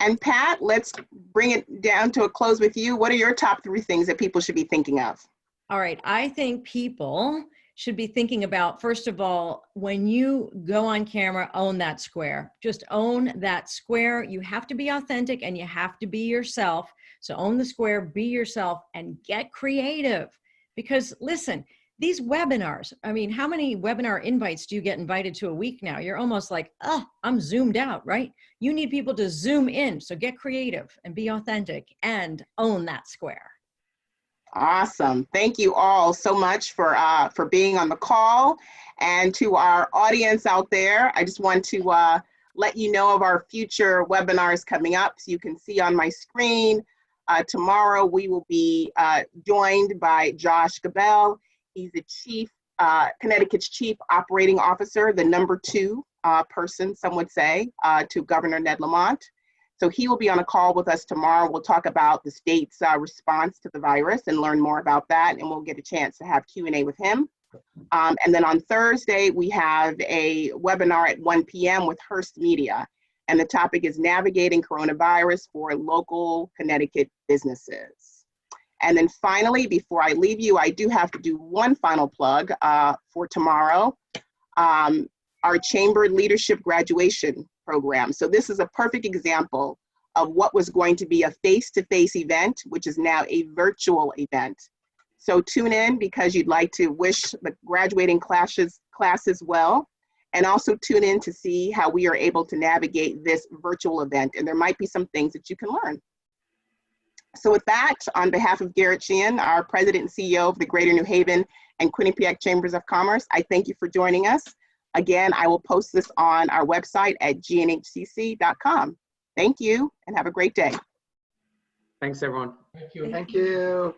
And Pat, let's bring it down to a close with you. What are your top 3 things that people should be thinking of?
All right, I think people should be thinking about, first of all, when you go on camera, own that square. Just own that square. You have to be authentic and you have to be yourself. So own the square, be yourself, and get creative. Because listen, these webinars, I mean, how many webinar invites do you get invited to a week now? You're almost like, oh, I'm zoomed out, right? You need people to zoom in. So get creative and be authentic and own that square.
Awesome. Thank you all so much for being on the call. And to our audience out there, I just want to let you know of our future webinars coming up. So you can see on my screen, tomorrow we will be joined by Josh Gabel. He's the Connecticut's Chief Operating Officer, the number 2 person, some would say, to Governor Ned Lamont. So he will be on a call with us tomorrow. We'll talk about the state's response to the virus and learn more about that. And we'll get a chance to have Q&A with him. And then on Thursday, we have a webinar at 1 p.m. with Hearst Media. And the topic is navigating coronavirus for local Connecticut businesses. And then finally, before I leave you, I do have to do one final plug for tomorrow. Our Chamber Leadership Graduation Program. So this is a perfect example of what was going to be a face-to-face event, which is now a virtual event. So tune in because you'd like to wish the graduating classes well, and also tune in to see how we are able to navigate this virtual event. And there might be some things that you can learn. So with that, on behalf of Garrett Sheehan, our President and CEO of the Greater New Haven and Quinnipiac Chambers of Commerce, I thank you for joining us. Again, I will post this on our website at gnhcc.com. Thank you and have a great day.
Thanks, everyone.
Thank you.
Thank you.